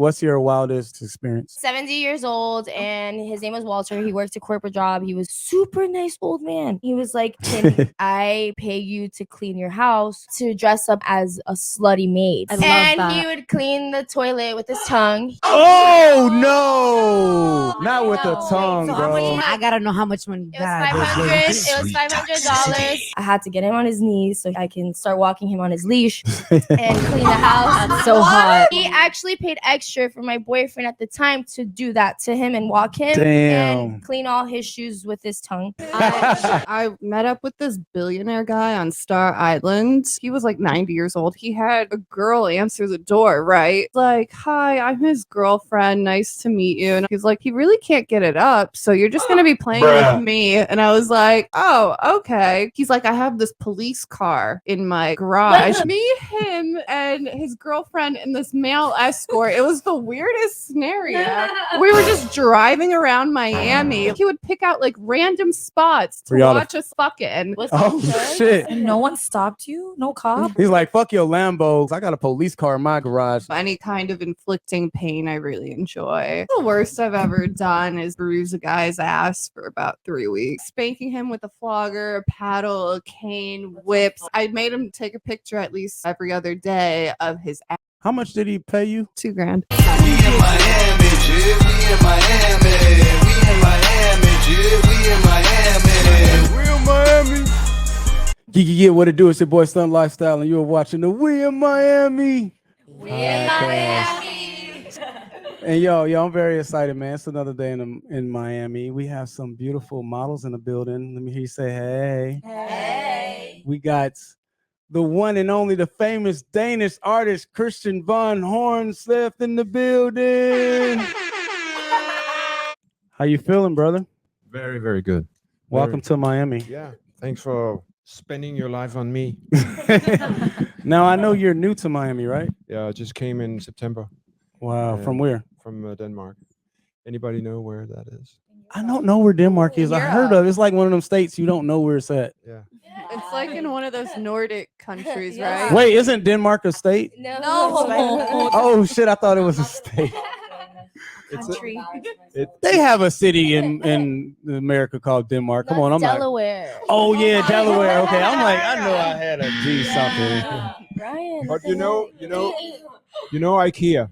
What's your wildest experience? 70 years old, and his name was Walter. He worked a corporate job. He was super nice old man. He was like, Kim, I pay you to clean your house to dress up as a slutty maid. I love and that. he would clean the toilet with his tongue. Oh no! Not with the tongue, So how much? bro. I gotta know how much money. It was $500. I had to get him on his knees so I can start walking him on his leash and clean the house. That's so hot. He actually paid extra for my boyfriend at the time to do that to him and walk him and clean all his shoes with his tongue. I met up with this billionaire guy on Star Island. He was like 90 years old. He had a girl answer the door, right? Like, hi, I'm his girlfriend. Nice to meet you. And he's like, he really can't get it up. So you're just going to be playing with me. And I was like, oh, okay. He's like, I have this police car in my garage. Me, him, and his girlfriend and this male escort. It was the weirdest scenario. We were just driving around Miami. He would pick out like random spots to watch us fucking. Oh shit! And no one stopped you? No cop? He's like, fuck your Lambos. I got a police car in my garage. Any kind of inflicting pain, I really enjoy. The worst I've ever done is bruise a guy's ass for about 3 weeks. Spanking him with a flogger, a paddle, a cane, whips. I made him take a picture at least every other day of his ass. How much did he pay you? $2,000. We in Miami, G. We in Miami. We in Miami, G. We in Miami. We in Miami. Geeky Get What It Do. It's your boy Stunt Lifestyle, and you're watching the We in Miami. We in Miami. And yo, I'm very excited, man. It's another day in Miami. We have some beautiful models in the building. Let me hear you say hey. Hey. We got the one and only, the famous Danish artist, Kristian Von Hornsleth in the building. How you feeling, brother? Very, very good. Welcome to Miami. Yeah, thanks for spending your life on me. Now, I know you're new to Miami, right? Yeah, I just came in September. Wow, from where? From Denmark. Anybody know where that is? I don't know where Denmark is. I heard of it. It's like one of them states you don't know where it's at. Yeah. It's like in one of those Nordic countries, right? Wait, isn't Denmark a state? No. Oh shit, I thought it was a state. Country. They have a city in America called Denmark. Come on, I'm Delaware. like, oh yeah, Delaware. Okay, I'm like, I know I had a G something. Ryan. But you know IKEA.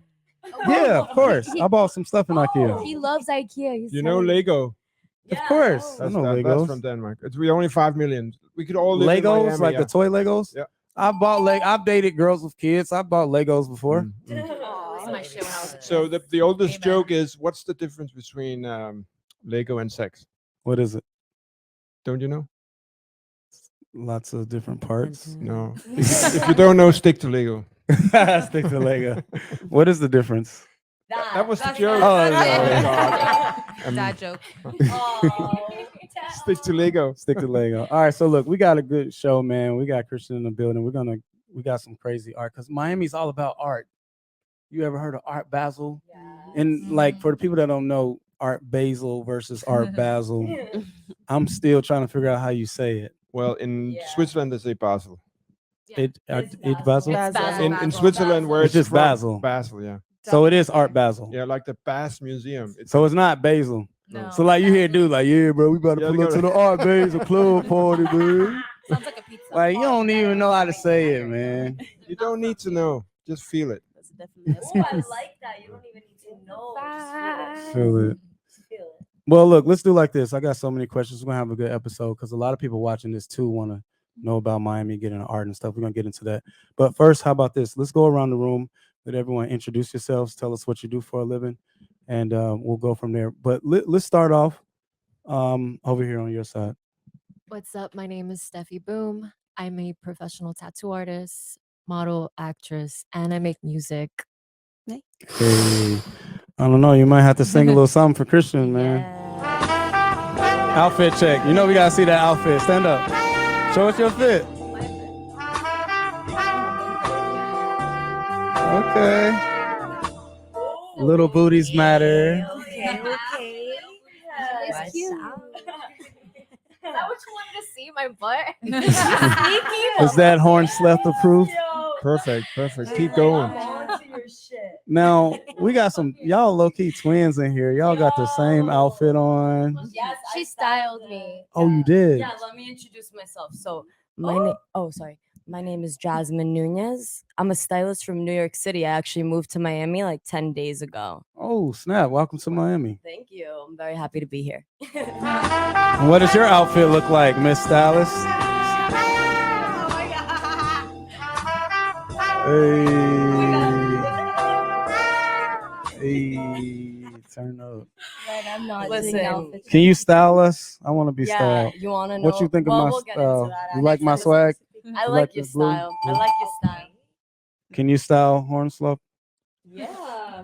Yeah, of course. I bought some stuff in IKEA. He loves IKEA. He's You know Lego. Of course, I That's, know that's Legos. from Denmark. We only 5 million. We could all live in Legos, Miami, like yeah. the toy Legos. Yeah. I've dated girls with kids. I bought Legos before. So the oldest joke is, what's the difference between Lego and sex? What is it? Don't you know? Lots of different parts. No. If you don't know, stick to Lego. Stick to Lego. What is the difference? That was the joke. Oh, God. Dad joke. Stick to Lego. Stick to Lego. All right, so look, we got a good show, man. We got Kristian in the building. We got some crazy art because Miami's all about art. You ever heard of Art Basel? Yeah. And like for the people that don't know, Art Basel versus Art Basel, I'm still trying to figure out how you say it. Well, in Switzerland they say Basel. It Basel. In Switzerland, where it's just from, Basel. Basel, yeah. So it is Art Basel. Yeah, like the Bass Museum. So it's not Basel. No. So like you hear dude like, yeah, bro, we about to pull up to the Art Basel club party, man. Sounds like a pizza. Like you don't even know how to say it, man. You don't need to know. Just feel it. I like that. You don't even need to know. Feel it. Well, look, let's do like this. I got so many questions. We're gonna have a good episode because a lot of people watching this too want to know about Miami, getting art and stuff. We're gonna get into that. But first, how about this? Let's go around the room. Let everyone introduce yourselves. Tell us what you do for a living, and we'll go from there. But let's start off over here on your side. What's up? My name is Steffi Boom. I'm a professional tattoo artist, model, actress, and I make music. Hey, I don't know. You might have to sing a little something for Kristian, man. Outfit check. You know we gotta see that outfit. Stand up. Show us your fit. Okay. Little booties matter. Okay. That's cute. Is that what you wanted to see, my butt? Is that Hornsleth approved? Perfect. Keep going. Now we got some y'all low key twins in here. Y'all got the same outfit on. Yes, she styled me. Oh, you did. Yeah, let me introduce myself. So my name is Jasmine Nunez. I'm a stylist from New York City. I actually moved to Miami like 10 days ago. Oh snap! Welcome to Miami. Thank you. I'm very happy to be here. And what does your outfit look like, Miss Stylist? Hey, turn up. But I'm not Listen, doing outfits. Can you style us? I want to be styled. You want to know What you think of my we'll get into style? that You like my after. swag? I You like like your the blue? style. I like your style. Can you style Hornsleth? Yeah.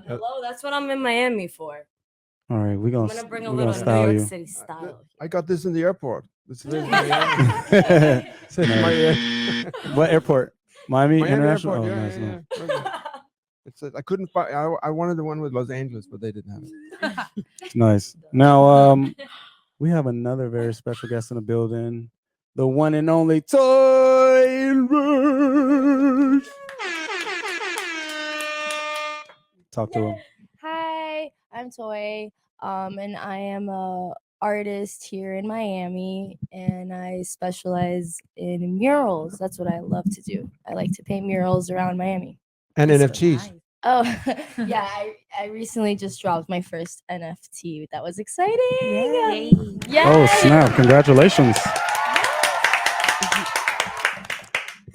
Hello. That's what I'm in Miami for. All right, we're I'm gonna gonna bring a we're little gonna New style York you. City style. I got this in the airport. This is Nice. What airport? Miami International. Airport. Oh, Yeah, nice, yeah, nice. yeah. I couldn't buy. I wanted the one with Los Angeles, but they didn't have it. Nice. Now, we have another very special guest in the building, the one and only Toy Rush. Talk to him. Hi, I'm Toy. And I am a artist here in Miami, and I specialize in murals. That's what I love to do. I like to paint murals around Miami. And NFTs. Oh, yeah, I recently just dropped my first NFT. That was exciting. Yeah. Oh snap! Congratulations.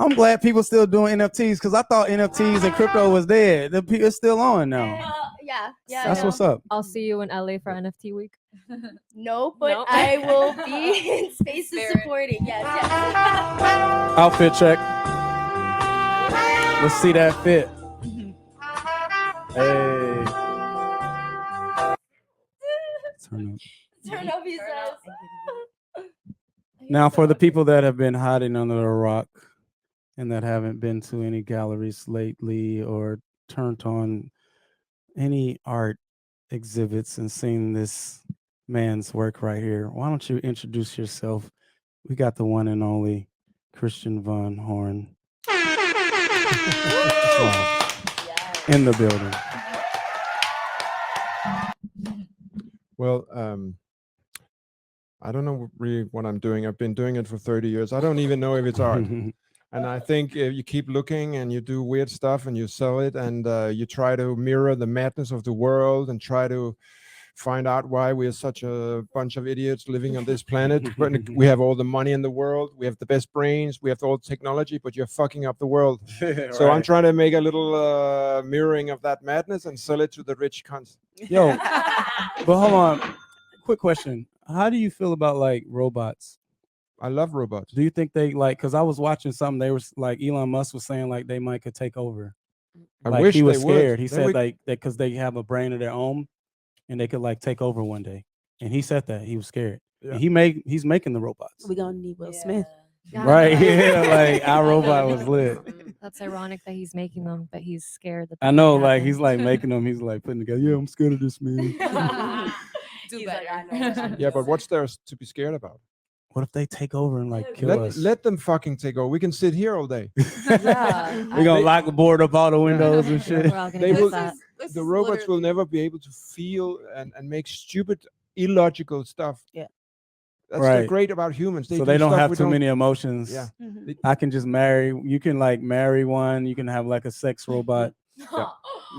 I'm glad people still doing NFTs because I thought NFTs and crypto was dead. It's still on now. Yeah. That's what's up. I'll see you in LA for NFT week. No, but No? I will be in spaces supporting. Yes. Outfit check. Let's see that fit. Hey. Turn up. Turn up, he says. Now, for the people that have been hiding under a rock and that haven't been to any galleries lately or turned on any art exhibits and seen this man's work right here, why don't you introduce yourself? We got the one and only Kristian Von Horn in the building. Well, I don't know really what I'm doing. I've been doing it for 30 years. I don't even know if it's art. And I think if you keep looking and you do weird stuff and you sell it and you try to mirror the madness of the world and try to find out why we are such a bunch of idiots living on this planet. When we have all the money in the world, we have the best brains, we have all the technology, but you're fucking up the world. So I'm trying to make a little mirroring of that madness and sell it to the rich cunts. Yo, but hold on. Quick question. How do you feel about like robots? I love robots. Do you think they like, because I was watching something, they were like Elon Musk was saying like they might could take over. I Like wish he was they would. scared. He Then said we- like that because they have a brain of their own and they could like take over one day. And he said that he was scared. Yeah. And he's making the robots. We're gonna need Will Smith. Right. Yeah, like our robot was lit. That's ironic that he's making them, but he's scared that I that know, might like happen. he's like making them, he's like putting together, yeah, I'm scared of this man. Do better. Yeah, but what's there to be scared about? What if they take over and like kill us? Let them fucking take over. We can sit here all day. Yeah. We're gonna lock the board up all the windows and shit. We're all gonna They get will- that. The robots will never be able to feel and make stupid, illogical stuff. Yeah. That's Right. great about humans. So do they don't stuff have we too many emotions. Yeah. I can just marry. You can like marry one. You can have like a sex robot.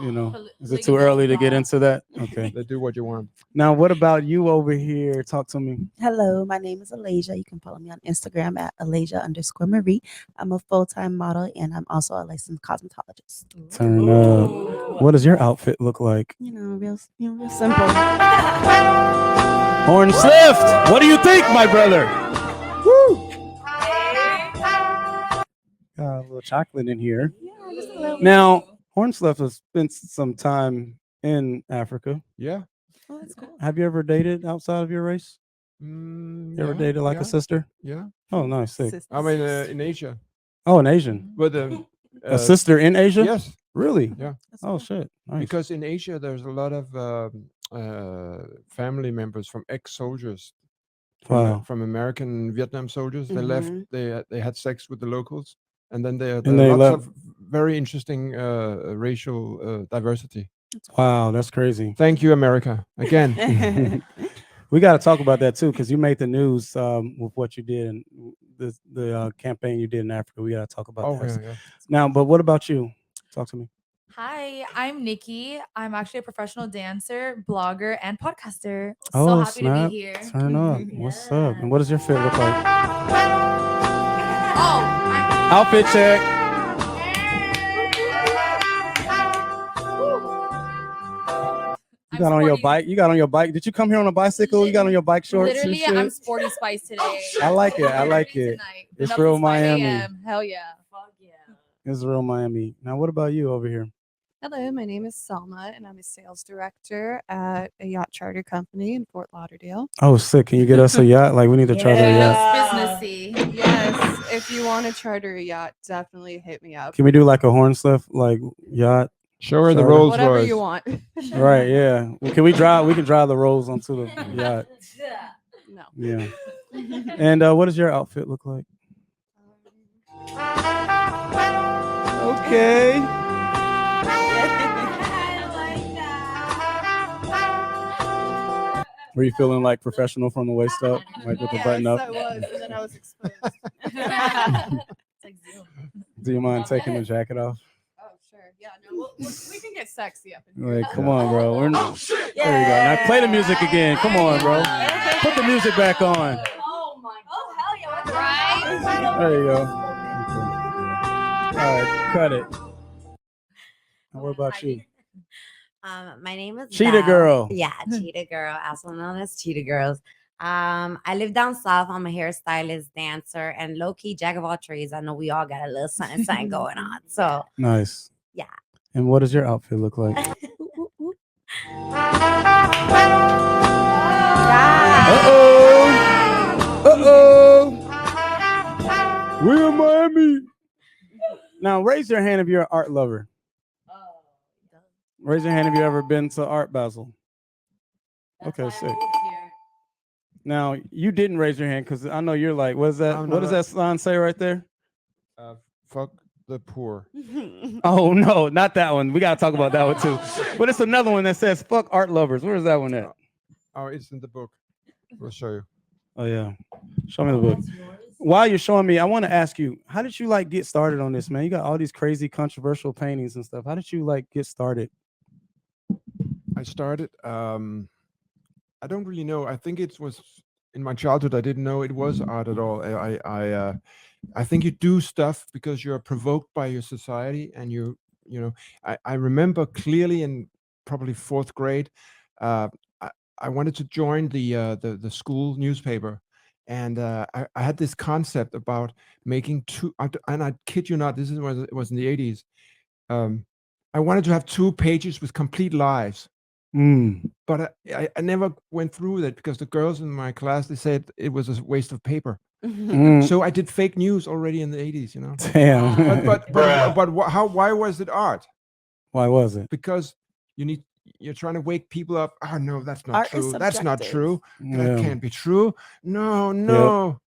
You know, is it too early to get into that? Okay. They do what you want. Now, what about you over here? Talk to me. Hello, my name is Alasia. You can follow me on Instagram at Alasia_Marie. I'm a full-time model and I'm also a licensed cosmetologist. Turn up. What does your outfit look like? You know, real simple. Hornsleth, what do you think, my brother? Woo! Got a little chocolate in here. Yeah, just a little bit. Now, Hornsleth has spent some time in Africa. Yeah. Oh, that's cool. Have you ever dated outside of your race? You ever dated like a sister? Yeah. Oh, nice. Sick. Sisters. I mean, in Asia. Oh, an Asian. But A sister in Asia? Yes. Really? Yeah. That's Oh, cool. shit. Nice. Because in Asia, there's a lot of family members from ex-soldiers. Wow. From American Vietnam soldiers. They left. Mhm. They had sex with the locals. and then there And they are lots love- of very interesting racial diversity. Wow, that's crazy. Thank you, America, again. We got to talk about that too, because you made the news with what you did and the campaign you did in Africa. We got to talk about Oh, that. yeah. Now, but what about you? Talk to me. Hi, I'm Nikki. I'm actually a professional dancer, blogger, and podcaster. Oh, So happy snap. to be here. Turn up. What's up? And what does your fit look like? Oh, Outfit check. You got on your bike. You got on your bike. Did you come here on a bicycle? You got on your bike shorts and Literally, shit? I'm sporty spice today. I like it. I like Literally it. tonight. It's Been up real since 5 Miami. a.m. Hell yeah. Fuck yeah. It's real Miami. Now, what about you over here? Hello, my name is Selma, and I'm a sales director at a yacht charter company in Fort Lauderdale. Oh, sick. Can you get us a yacht? Like, we need to charter a yacht. That's businessy. Yes, if you want to charter a yacht, definitely hit me up. Can we do like a Hornsleth like yacht? Show her the Charter? Rolls Whatever Royce. you want. Right, yeah. Well, can we drive? We can drive the Rolls onto the yacht. No. Yeah. And what does your outfit look like? Okay. Were you feeling like professional from the waist up, like with the button up? I was, and then I was exposed. Do you mind taking the jacket off? Oh, sure. Yeah, no, we can get sexy up in here. Like, come on, bro. There you go. Now play the music again. Come on, bro. Put the music back on. Oh my god. Oh hell yeah. What's right? There you go. All right, cut it. Now, what about you? My name is Cheetah Belle. Girl. Yeah, Cheetah Girl, also known as Cheetah Girls. I live down south. I'm a hairstylist, dancer, and low key jack of all trades. I know we all got a little something going on. So Nice. yeah. And what does your outfit look like? We're in Miami. Now, raise your hand if you're an art lover. Raise your hand if you ever been to Art Basel. Okay, sick. Now, you didn't raise your hand because I know you're like, what is that? I'm What does not- that sign say right there? Fuck the poor. Oh, no, not that one. We got to talk about that one too. But it's another one that says, fuck art lovers. Where is that one at? Oh, it's in the book. We'll show you. Oh, yeah. Show me the book. While you're showing me, I want to ask you, how did you like get started on this, man? You got all these crazy controversial paintings and stuff. How did you like get started? I started. I don't really know. I think it was in my childhood. I didn't know it was art at all. I think you do stuff because you're provoked by your society, and you know. I remember clearly in probably fourth grade. I wanted to join the school newspaper, and I had this concept about making two. And I kid you not, this is when it was in the 80s. I wanted to have 2 pages with complete lies. But I never went through that because the girls in my class, they said it was a waste of paper. So I did fake news already in the 80s, you know. Damn. Why was it art? Why was it? Because you're trying to wake people up. Oh no, that's not Art is true. That's not subjective. true. Yeah. That can't be true. No.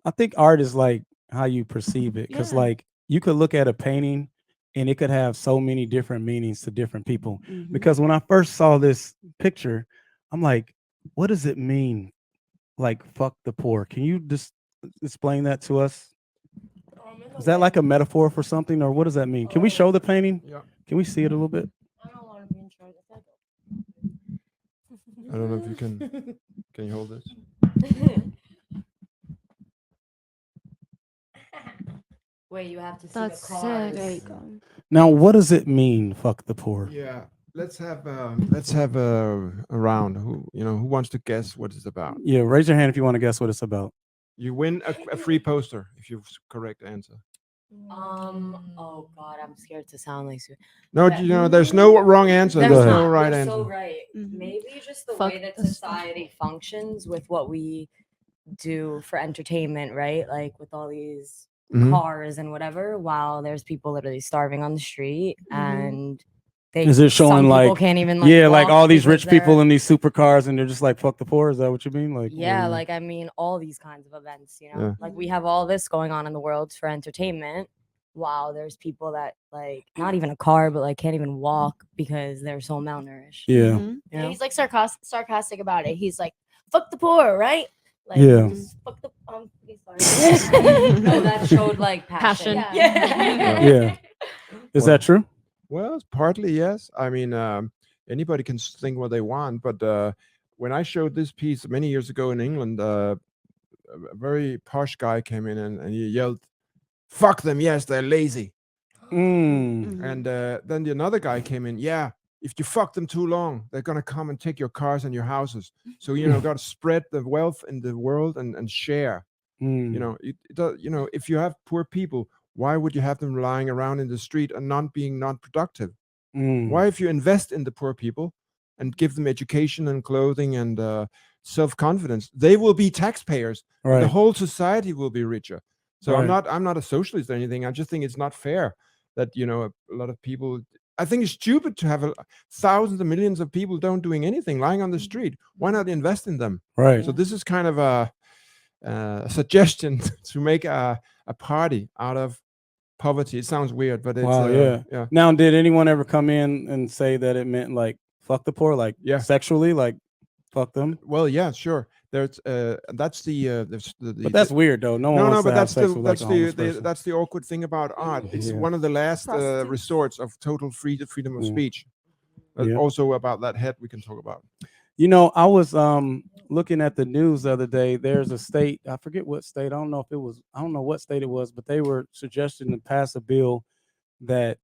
I think art is like how you perceive it. Because like you could look at a painting and it could have so many different meanings to different people. Because when I first saw this picture, I'm like, what does it mean? Like, fuck the poor. Can you just explain that to us? Is that like a metaphor for something, or what does that mean? Can we show the painting? Yeah. Can we see it a little bit? I don't know if you can. Can you hold this? Wait, you have to see That's the cars. sick. There you go. Now, what does it mean? Fuck the poor. Yeah. Let's have a round. Who wants to guess what it's about? Yeah, raise your hand if you want to guess what it's about. You win a free poster if you correct answer. Oh god, I'm scared to sound like No, there's no wrong answer. There's There's not. no right You're answer. so right. Mhm. Maybe just the Fuck way that the society functions with what we do for entertainment, right? Like with all these Mhm. cars and whatever, while there's people literally starving on the street and they Is it showing some people like can't even yeah, like walk all these because rich people they're- in these supercars and they're just like fuck the poor? Is that what you mean? Like yeah, or- like I mean all these kinds of events, Yeah. like we have all this going on in the world for entertainment wow, there's people that like not even a car, but like can't even walk because they're so malnourished. Yeah. Mhm. You know? He's like sarcastic about it. He's like, "Fuck the poor," right? Like, Yeah. just fuck the. Sorry. No, that showed like passion. Passion. Yeah. Yeah. Is that true? Well, it's partly yes. I mean, anybody can think what they want, but when I showed this piece many years ago in England, a very posh guy came in and he yelled, "Fuck them! Yes, they're lazy." Mm. And then another guy came in. Yeah, if you fuck them too long, they're gonna come and take your cars and your houses. So got to spread the wealth in the world and share. Mm. If you have poor people, why would you have them lying around in the street and not being non-productive? Mm. Why, if you invest in the poor people and give them education and clothing and self-confidence, they will be taxpayers. And the Right. whole society will be richer. So Right. I'm not a socialist or anything. I just think it's not fair that a lot of people. I think it's stupid to have thousands of millions of people don't doing anything, lying on the street. Why not invest in them? Right. So this is kind of a suggestion to make a party out of poverty. It sounds weird, but it's Wow. Yeah. Now, did anyone ever come in and say that it meant like fuck the poor, like sexually, like fuck them? Well, yeah, sure. There's that's the But that's weird though. No one wants but to have that's sex with like a homeless the person. that's the awkward thing about art. It's Yeah. one of the last Prostitutes. resorts of total freedom of Yeah. speech. Yeah. Also about that head we can talk about. I was looking at the news the other day. There's a state, I forget what state. I don't know what state it was, but they were suggesting to pass a bill that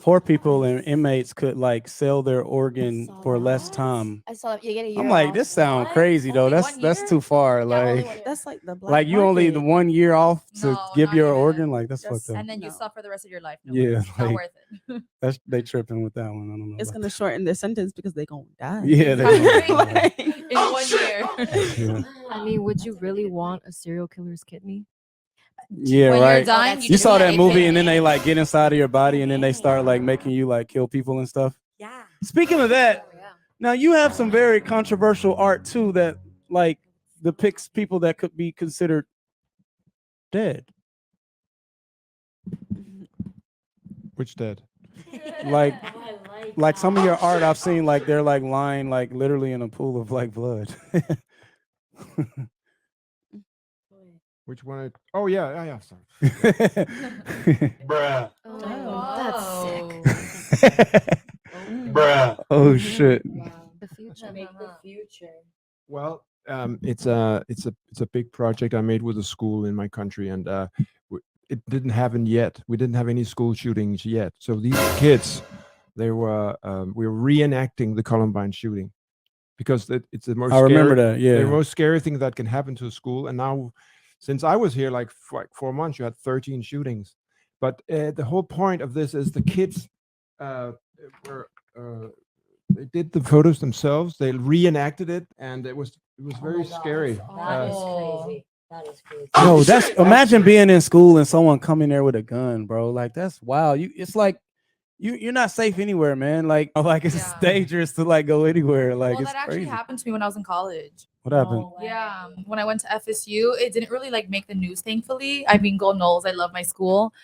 poor people and inmates could like sell their organ for less time. I saw that you get a year. I'm like, off. this sound What? crazy though. Only That's 1 that's year? too far. Yeah, only Like 1 year. That's like the black like you only the market. 1 year off to No, give not your even. organ. Like that's Just- fucked up. And then you No. suffer the rest of your life. No Yeah, way. Not like- worth it. That's they tripping with that one. I don't know. It's about gonna shorten their sentence because they gonna die. Yeah, they gonna die. In 1 year. Yeah. I mean, would you really want a serial killer's kidney? Yeah, When right. you're dying, You just saw want that a movie, kidney. and then they like get inside of your body, and then they start like making you like kill people and stuff. Yeah. Speaking of that, now you have some very controversial art too that like depicts people that could be considered dead. Which dead? Like some of your art I've seen, like they're like lying like literally in a pool of like blood. Which one? Oh yeah. Sorry. Bruh. Oh, that's sick. Bruh. Oh shit. The future. Make the future. Well, it's a big project I made with a school in my country, and it didn't happen yet. We didn't have any school shootings yet. So these kids, we were reenacting the Columbine shooting because it's the most. I remember scary, that. Yeah. the most scary thing that can happen to a school. And now, since I was here like 4 months, you had 13 shootings. But the whole point of this is the kids were. They did the photos themselves. They reenacted it, and it was very scary. That is crazy. That is crazy. No, that's imagine being in school and someone coming there with a gun, bro. Like that's wild. It's like you're not safe anywhere, man. Like it's Yeah. dangerous to like go anywhere. Like Well, it's that actually crazy. happened to me when I was in college. What happened? No way. Yeah, when I went to FSU, it didn't really like make the news. Thankfully, I mean, go Knowles. I love my school.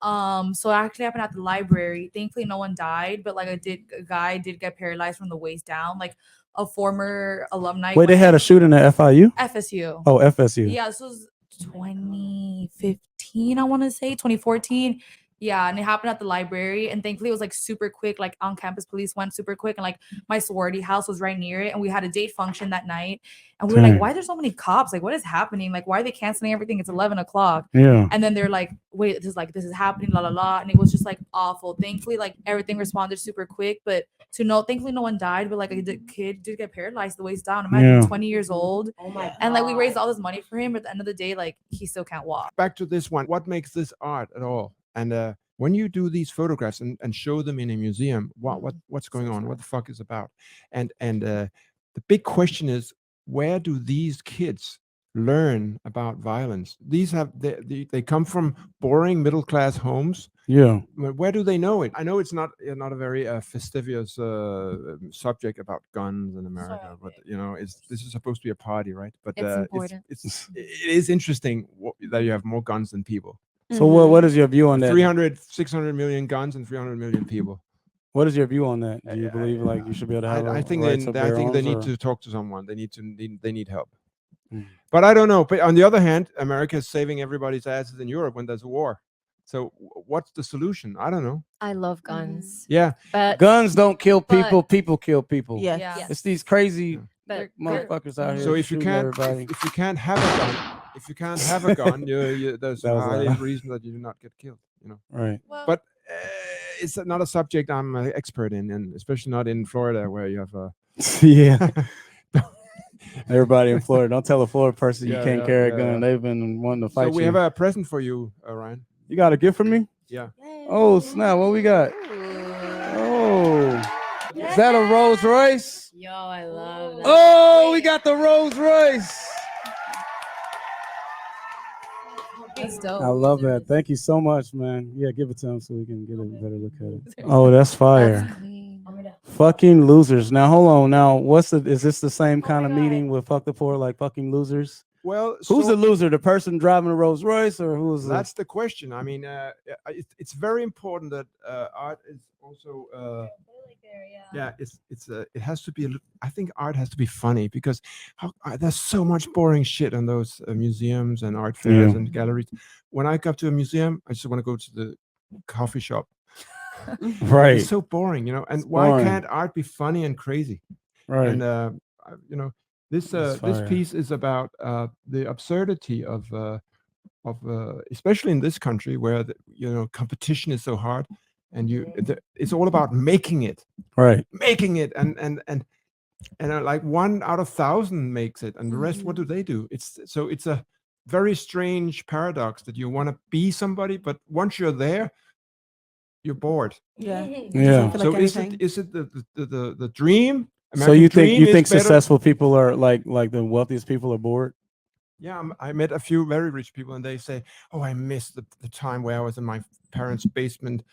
So it actually happened at the library. Thankfully, no one died, but like a guy did get paralyzed from the waist down. Like a former alumni. Wait, they had a shooting at FIU? FSU. Oh, FSU. Yeah, this was 2015, I want to say 2014. Yeah, and it happened at the library, and thankfully it was like super quick. Like on campus police went super quick, and like my sorority house was right near it, and we had a date function that night, and we were Dang. like, why there's so many cops? Like, what is happening? Like, why are they canceling everything? It's 11 o'clock. Yeah. And then they're like, wait, this is happening, la la la. And it was just like awful. Thankfully, like everything responded super quick. But thankfully no one died, but like the kid did get paralyzed the waist down. Imagine Yeah. 20 years old. Oh my god. And like we raised all this money for him, but at the end of the day, like he still can't walk. Back to this one. What makes this art at all? And when you do these photographs and show them in a museum, what's going on? What the fuck is about? And the big question is, where do these kids learn about violence? These they come from boring middle class homes. Yeah. Where do they know it? I know it's not a very fastidious subject about guns in America, but this is supposed to be a party, right? But It's important. it is interesting that you have more guns than people. So what is your view on that? 300, 600 million guns and 300 million people. What is your view on that? Do you believe like you should be able to have I think rights of I their think they arms, need or- to talk to someone. They need help. Mm. But I don't know. But on the other hand, America is saving everybody's asses in Europe when there's a war. So what's the solution? I don't know. I love guns. Yeah. But Guns don't kill but- people. People kill people. Yeah. Yeah. It's these crazy but motherfuckers out here. So if you shooting can't everybody. if you can't have a gun, there's That a was high loud. reason that you do not get killed. You know. Right. But it's not a subject I'm an expert in, and especially not in Florida where you have a. Yeah. Everybody in Florida. Don't tell a Florida person you Yeah, can't yeah, carry a yeah, gun. yeah. They've been wanting to So fight we you. have a present for you, Ryan. You got a gift for me? Yeah. Oh snap! What we got? Oh, is that a Rolls Royce? Yo, I love that. Oh, we got the Rolls Royce. That's dope. I love that. Thank you so much, man. Yeah, give it to him so we can get a better look at it. Oh, that's fire. That's clean. Fucking losers. Now hold on. Now is this the same kind of meeting with fuck the poor like fucking losers? Well, Who's so the loser? The person driving a Rolls Royce, or who's the... that's the question. I mean, it's very important that art is also. Yeah, it has to be. I think art has to be funny because there's so much boring shit on those museums and art fairs Yeah. and galleries. When I go to a museum, I just want to go to the coffee shop. Right. It's so boring, you know. And It's why boring. can't art be funny and crazy? Right. And you know, this That's this fire. piece is about the absurdity of especially in this country where competition is so hard, and it's all about making it, Right. and like 1 out of 1,000 makes it, and the rest, what do they do? It's a very strange paradox that you want to be somebody, but once you're there, you're bored. Yeah. Yeah. feel So like is anything. it the dream? So you American think dream is better? successful people are like the wealthiest people are bored? Yeah, I met a few very rich people, and they say, "Oh, I miss the time where I was in my parents' basement,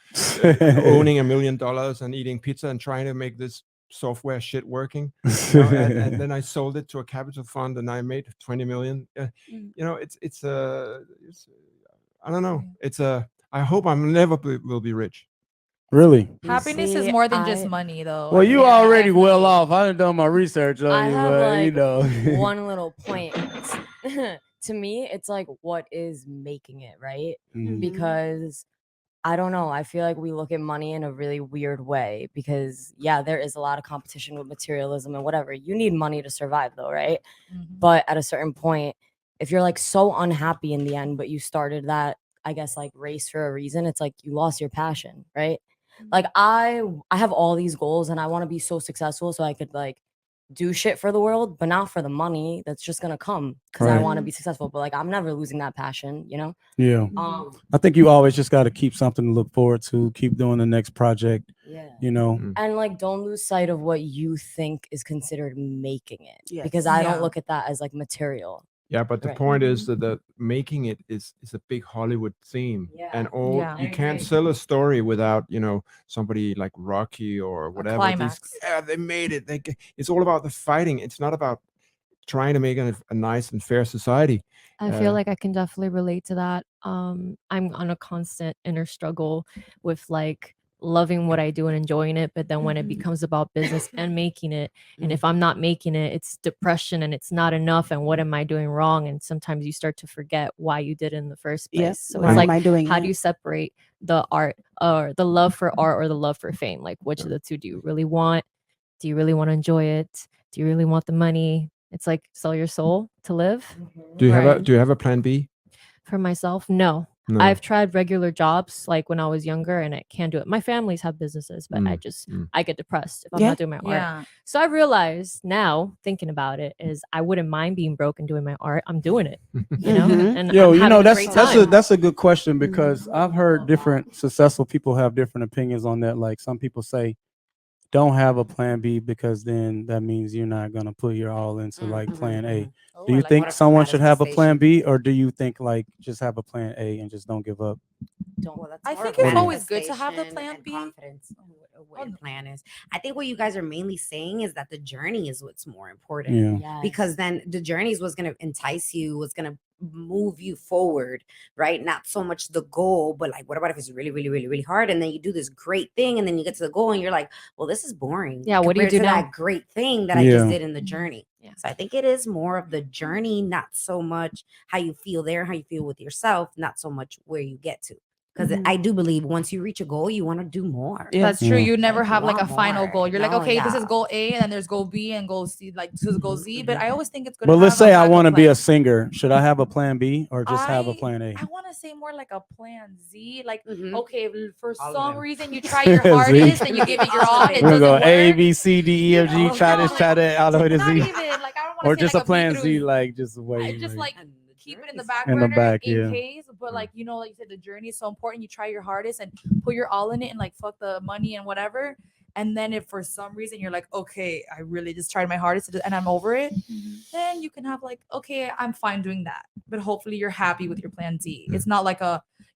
owning $1 million and eating pizza and trying to make this software shit working." You know, and then I sold it to a capital fund, and I made 20 million. You know, it's I don't know. I hope I'm never will be rich. Really? Happiness See, is more than just I- money, though. Well, you Yeah, already well definitely. off. I done done my research on I you, have but you like know. one little point. To me, it's like what is making it, right? Mhm. Because I don't know. I feel like we look at money in a really weird way because yeah, there is a lot of competition with materialism and whatever. You need money to survive though, right? But at a certain point, if you're like so unhappy in the end, but you started that, I guess, like race for a reason, it's like you lost your passion, right? Like I have all these goals and I want to be so successful so I could like do shit for the world, but not for the money that's just gonna come because I Right. want to be successful. But like I'm never losing that passion, you know? Yeah. Um I think you always just got to keep something to look forward to, keep doing the next project, yeah. you know. And like don't lose sight of what you think is considered making it. Because Yes. I Yeah. don't look at that as like material. Yeah, but the Right. point is that the making it is a big Hollywood theme, and all Yeah. you I can't agree. sell a story without somebody like Rocky or whatever. climax. Yeah, they made it. It's all about the fighting. It's not about trying to make a nice and fair society. I feel like I can definitely relate to that. I'm on a constant inner struggle with like loving what I do and enjoying it, but then when it becomes about business and making it, and if I'm not making it, it's depression and it's not enough. And what am I doing wrong? And sometimes you start to forget why you did it in the first place. Yes. So Why it's am like, I doing how it? do you separate the art or the love for art or the love for fame? Like, which of the two do you really want? Do you really want to enjoy it? Do you really want the money? It's like sell your soul to live. Do you have Right. do you have a plan B? For myself, no. No. I've tried regular jobs like when I was younger and I can't do it. My families have businesses, but I get depressed if I'm Yeah. not doing my art. Yeah. So I realized now, thinking about it, is I wouldn't mind being broke and doing my art. I'm doing it, you know. Mhm. And Yo, I'm you having know a great time. that's a good question because I've heard different successful people have different opinions on that. Like some people say, don't have a plan B because then that means you're not gonna put your all into like plan A. Oh, Do I you like think water from someone should have a plan manifestation. B, or do you think like just have a plan A and just don't give up? don't. Well, that's I more think of it's always good to have the manifestation plan and B. confidence of what Oh, your no. plan is. I think what you guys are mainly saying is that the journey is what's more important. Yeah. Yes. Because then the journey is what's going to entice you, what's going to move you forward, right? Not so much the goal, but like, what about if it's really, really, really, really hard? And then you do this great thing, and then you get to the goal, and you're like, well, this is boring. Yeah, what do you compared do to now? that great thing that I just Yeah. did in the journey? Yeah. So I think it is more of the journey, not so much how you feel there, how you feel with yourself, not so much where you get to. Because Mhm. I do believe once you reach a goal, you want to do more. Yeah. That's true. Yeah. You never Like, have like a want final more. goal. You're like, No, okay, this is yeah. goal A, and then there's goal B and goal C, like this is goal Z. But I always think it's good. But to let's have a say I backup want to be a plan. singer. Should I have a plan B or just have a I- plan A? I want to say more like a plan Z. Like, Mhm. okay, for All of some them. reason you try your Z. hardest and you give it your All all, of and it them. We're doesn't gonna go A, work. B, C, D, E, F, G. No, Try no, this, like, try that, all the way to Not Z. even like I don't Or want to just say a like plan B Z, through like just I wait. just like- like And the keep it in the journey's back In the burner back, in yeah. case. But like you know, like you said, the journey is so important. You try your hardest and put your all in it, and like fuck the money and whatever. And then if for some reason you're like, okay, I really just tried my hardest to do, and I'm over it, then you can have like, okay, I'm fine doing that. But hopefully you're happy with your plan Z. It's not like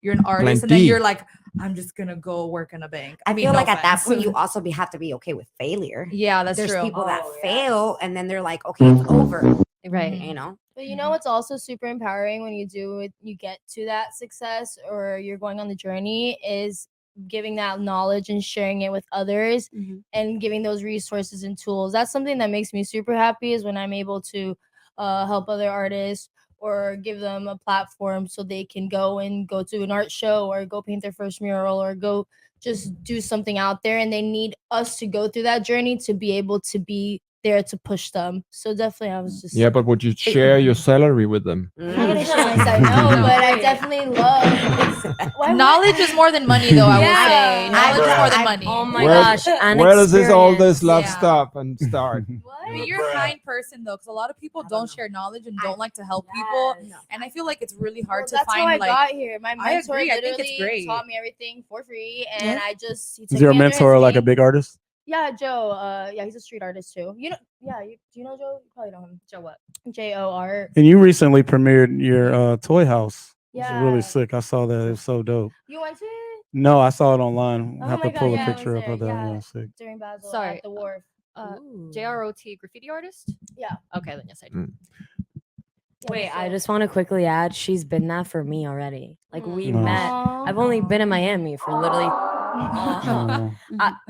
you're an artist and then D. you're like, I'm just gonna go work in a bank. I mean, feel no like at that offense. point, you also have to be okay with failure. Yeah, that's There's true. people that Oh, yeah. fail and then they're like, okay, it's over. Right. You know? But you know what's also super empowering when you do it, you get to that success or you're going on the journey is giving that knowledge and sharing it with others Mhm. and giving those resources and tools. That's something that makes me super happy is when I'm able to help other artists or give them a platform so they can go to an art show or go paint their first mural or go just do something out there, and they need us to go through that journey to be able to be there to push them. So definitely I was just Yeah, but would you share your salary with them? I'm not gonna share my side, no, but I definitely love why would Knowledge I? is more than money, though. I will Yeah. say knowledge is more than I- money. Oh my Where- gosh. And Where does this all this experience. love Yeah. stop and start? But you're a kind person though, because a lot of people don't share knowledge and don't like to help people. And I feel like it's really hard to That's find. how I like, got here. My mentor agree. I think it's literally great. taught me everything for free, and I just he Is took your me under mentor his like a wing. big artist? Yeah, Joe. Yeah, he's a street artist too. You know, yeah. Do you know Joe? You probably know him. Joe what? JOR. And you recently premiered your toy house. It's Yeah. really sick. I saw that. It was so dope. You went to it No, I saw it online. Oh I have my to God, pull yeah, a I was picture up there, of that. yeah. Yeah, sick. during Basel Sorry, at the wharf. JROT graffiti artist? Yeah. Okay, then yes, I do. Wait, I just want to quickly add, she's been that for me already. Like we Nice. met. I've only been in Miami for literally. Oh.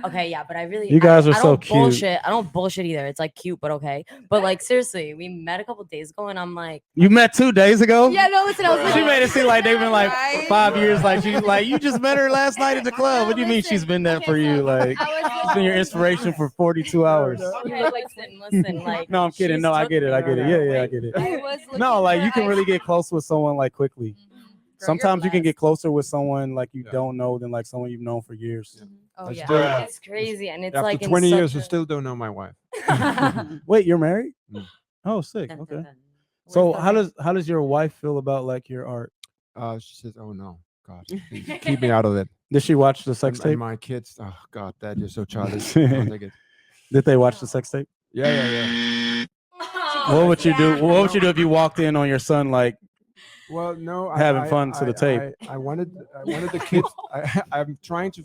Okay, yeah, but I really. You guys I are so don't cute. Bullshit. I don't bullshit either. It's like cute, but okay. But like seriously, we met a couple days ago, and I'm like, You met 2 days ago? Yeah, no, listen, I was She looking. made it seem like they've been like Right? 5 years. Like she's like, you just met her last night at the club. What do you mean she's been that for you? Like she's been your inspiration for 42 hours. okay, listen, like. No, I'm kidding. she's No, I took get it. me I get it. on Yeah, a- yeah, I wait, get it. I was looking No, like for you can really get close with someone like quickly. Girl, Sometimes you can you're get closer with someone like you Yeah. don't know than like someone you've known for years. Oh I yeah. still- It's crazy, and it's After like in 20 years, I such still don't know my wife. Wait, you're married? Mm. Oh, sick. Dun, Okay. dun, dun. So Where's the how does your wife feel about like your art? She says, "Oh no, God, please keep me out of it." Did she watch the sex And tape? my kids, oh God, Dad, you're so childish. I don't take it. Did they watch the sex tape? Yeah, yeah. What would you do? What would you do if you walked in on your son like Well, no, Having fun to the tape. I wanted the kids. I'm trying to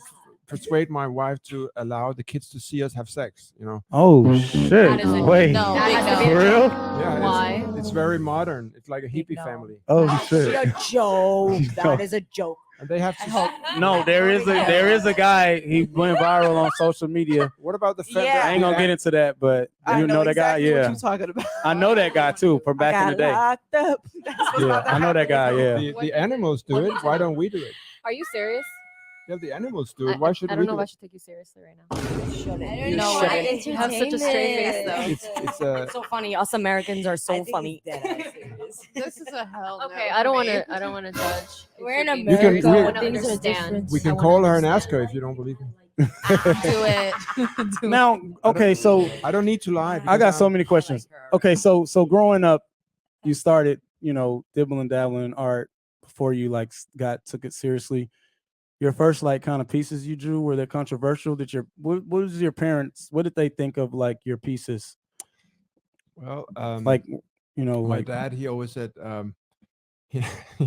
persuade my wife to allow the kids to see us have sex. You know. oh shit. is a Wait. No, That big has to no. be a For real? Yeah. Why? It's very modern. It's like a hippie no. family, Oh a shit. joke. No. That is a joke. and they have to. No, there is a guy. He went viral on social media. What about the Yeah. I ain't gonna get into that, but you know that guy. Yeah, What you talking about? I know that guy too from back in the day. Locked up. That's what's Yeah, about to I know that guy. Yeah. The animals do it. Why don't we do it? Are you serious? Yeah, the animals do it. Why should I we don't know do if I it? should take you seriously right now. I You don't know. shouldn't. I You have such a straight face, though. It's It's so funny. Us Americans are so funny. This is a hell. no Okay, for I don't want me. to. I don't want to judge. If We're in you're being You can- serious. we- I want to Things are understand. different. we I can wanna call her and understand. ask her if you don't believe me. Do it. Do Now, okay, so I don't need to lie. I because got so I'm- many questions. Okay, so growing up, you started, dibbling and dabbling in art before you like took it seriously. Your first like kind of pieces you drew, were they controversial? What was your parents? What did they think of like your pieces? Well, Like, my like dad, he always said, he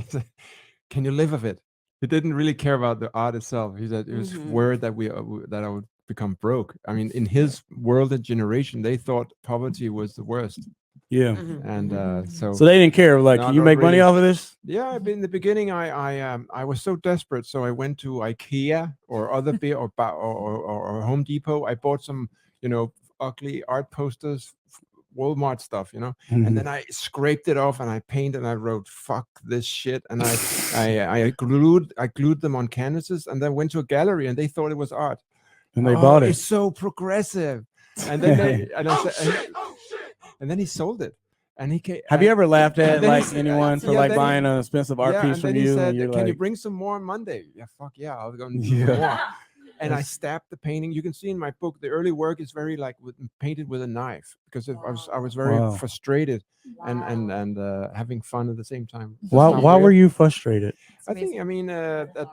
said, "Can you live of it?" He didn't really care about the art itself. He said it was Mhm. worried that that I would become broke. I mean, in his world and generation, they thought poverty was the worst. Yeah. And so they didn't care. Like, No, can you not make money really. off of this? Yeah, in the beginning, I was so desperate, so I went to IKEA or other beer or Home Depot. I bought some, ugly art posters, Walmart stuff, and then I scraped it off and I painted and I wrote "fuck this shit" and I glued them on canvases and then went to a gallery and they thought it was art. And they bought it. It's so progressive, and then and then he sold it. And he came, Have you ever laughed at then he like said- anyone for yeah, like then he- buying an expensive art yeah, piece and from then he you? said, And you're "Can you like, bring some more on Monday?" Yeah, fuck yeah, I'll go and do Yeah. more. And I stabbed the painting. You can see in my book, the early work is very like painted with a knife because I was very Wow. frustrated and having fun at the same time. Does that why sound why were weird? you frustrated? I think that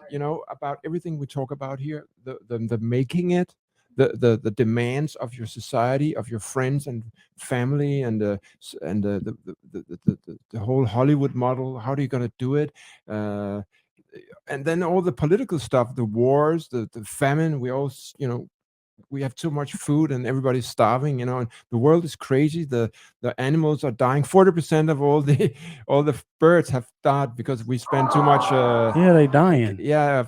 about everything we talk about here, the making it, the demands of your society, of your friends and family, and the whole Hollywood model. How are you going to do it? And then all the political stuff, the wars, the famine. We all we have too much food and everybody's starving, and the world is crazy. The animals are dying. 40% of all the birds have died because we spend too much. Yeah, they dying. Yeah,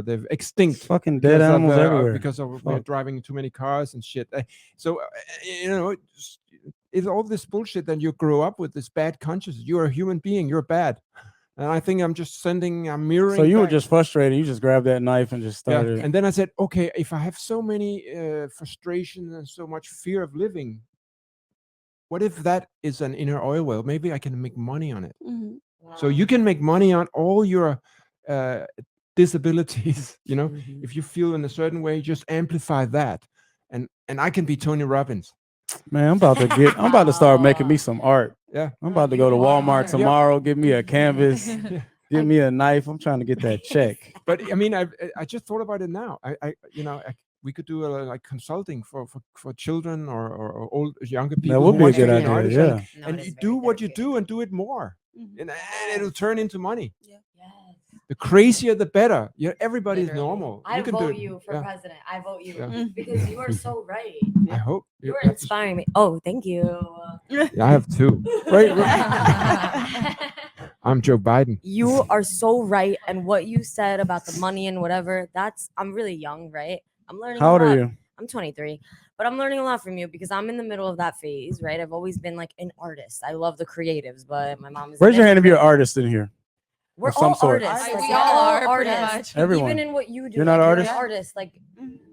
they're extinct. Fucking dead animals everywhere. Because we're Fuck. driving too many cars and shit. So it's all this bullshit that you grow up with, this bad consciousness. You're a human being. You're bad. And I think I'm mirroring. So you were back. just frustrated. You just grabbed that knife and just started. Yeah. And then I said, okay, if I have so many frustrations and so much fear of living, what if that is an inner oil well? Maybe I can make money on it. Mhm. So you can make money on all your disabilities. If you feel in a certain way, just amplify that, and I can be Tony Robbins. Man, I'm about to start making me some art. Yeah. I'm about to go to Walmart tomorrow, give me a canvas, Yeah. give me a knife. I'm trying to get that check. But I mean, I just thought about it now. We could do like consulting for children or old younger people. That would who be a wants to good an idea. artist, Yeah. and you do what you do and do it more, and it'll turn into money. Yeah. The crazier, the better. Everybody's Literally. normal. I can do vote it. you for Yeah. president. I vote you Yeah. because you are so right. I hope You are that's- inspiring me. Oh, thank you. Yeah, I have two. I'm Joe Biden. You are so right, and what you said about the money and whatever. I'm really young, right? I'm learning. How old a lot. are you? I'm 23, but I'm learning a lot from you because I'm in the middle of that phase, right? I've always been like an artist. I love the creatives, but my mom is. Raise your hand if you're an artist in here. We're of some all sort. artists. We like, all we're are, pretty artists. much. Everyone. Even in what you do, You're not like, artists? An artist. Like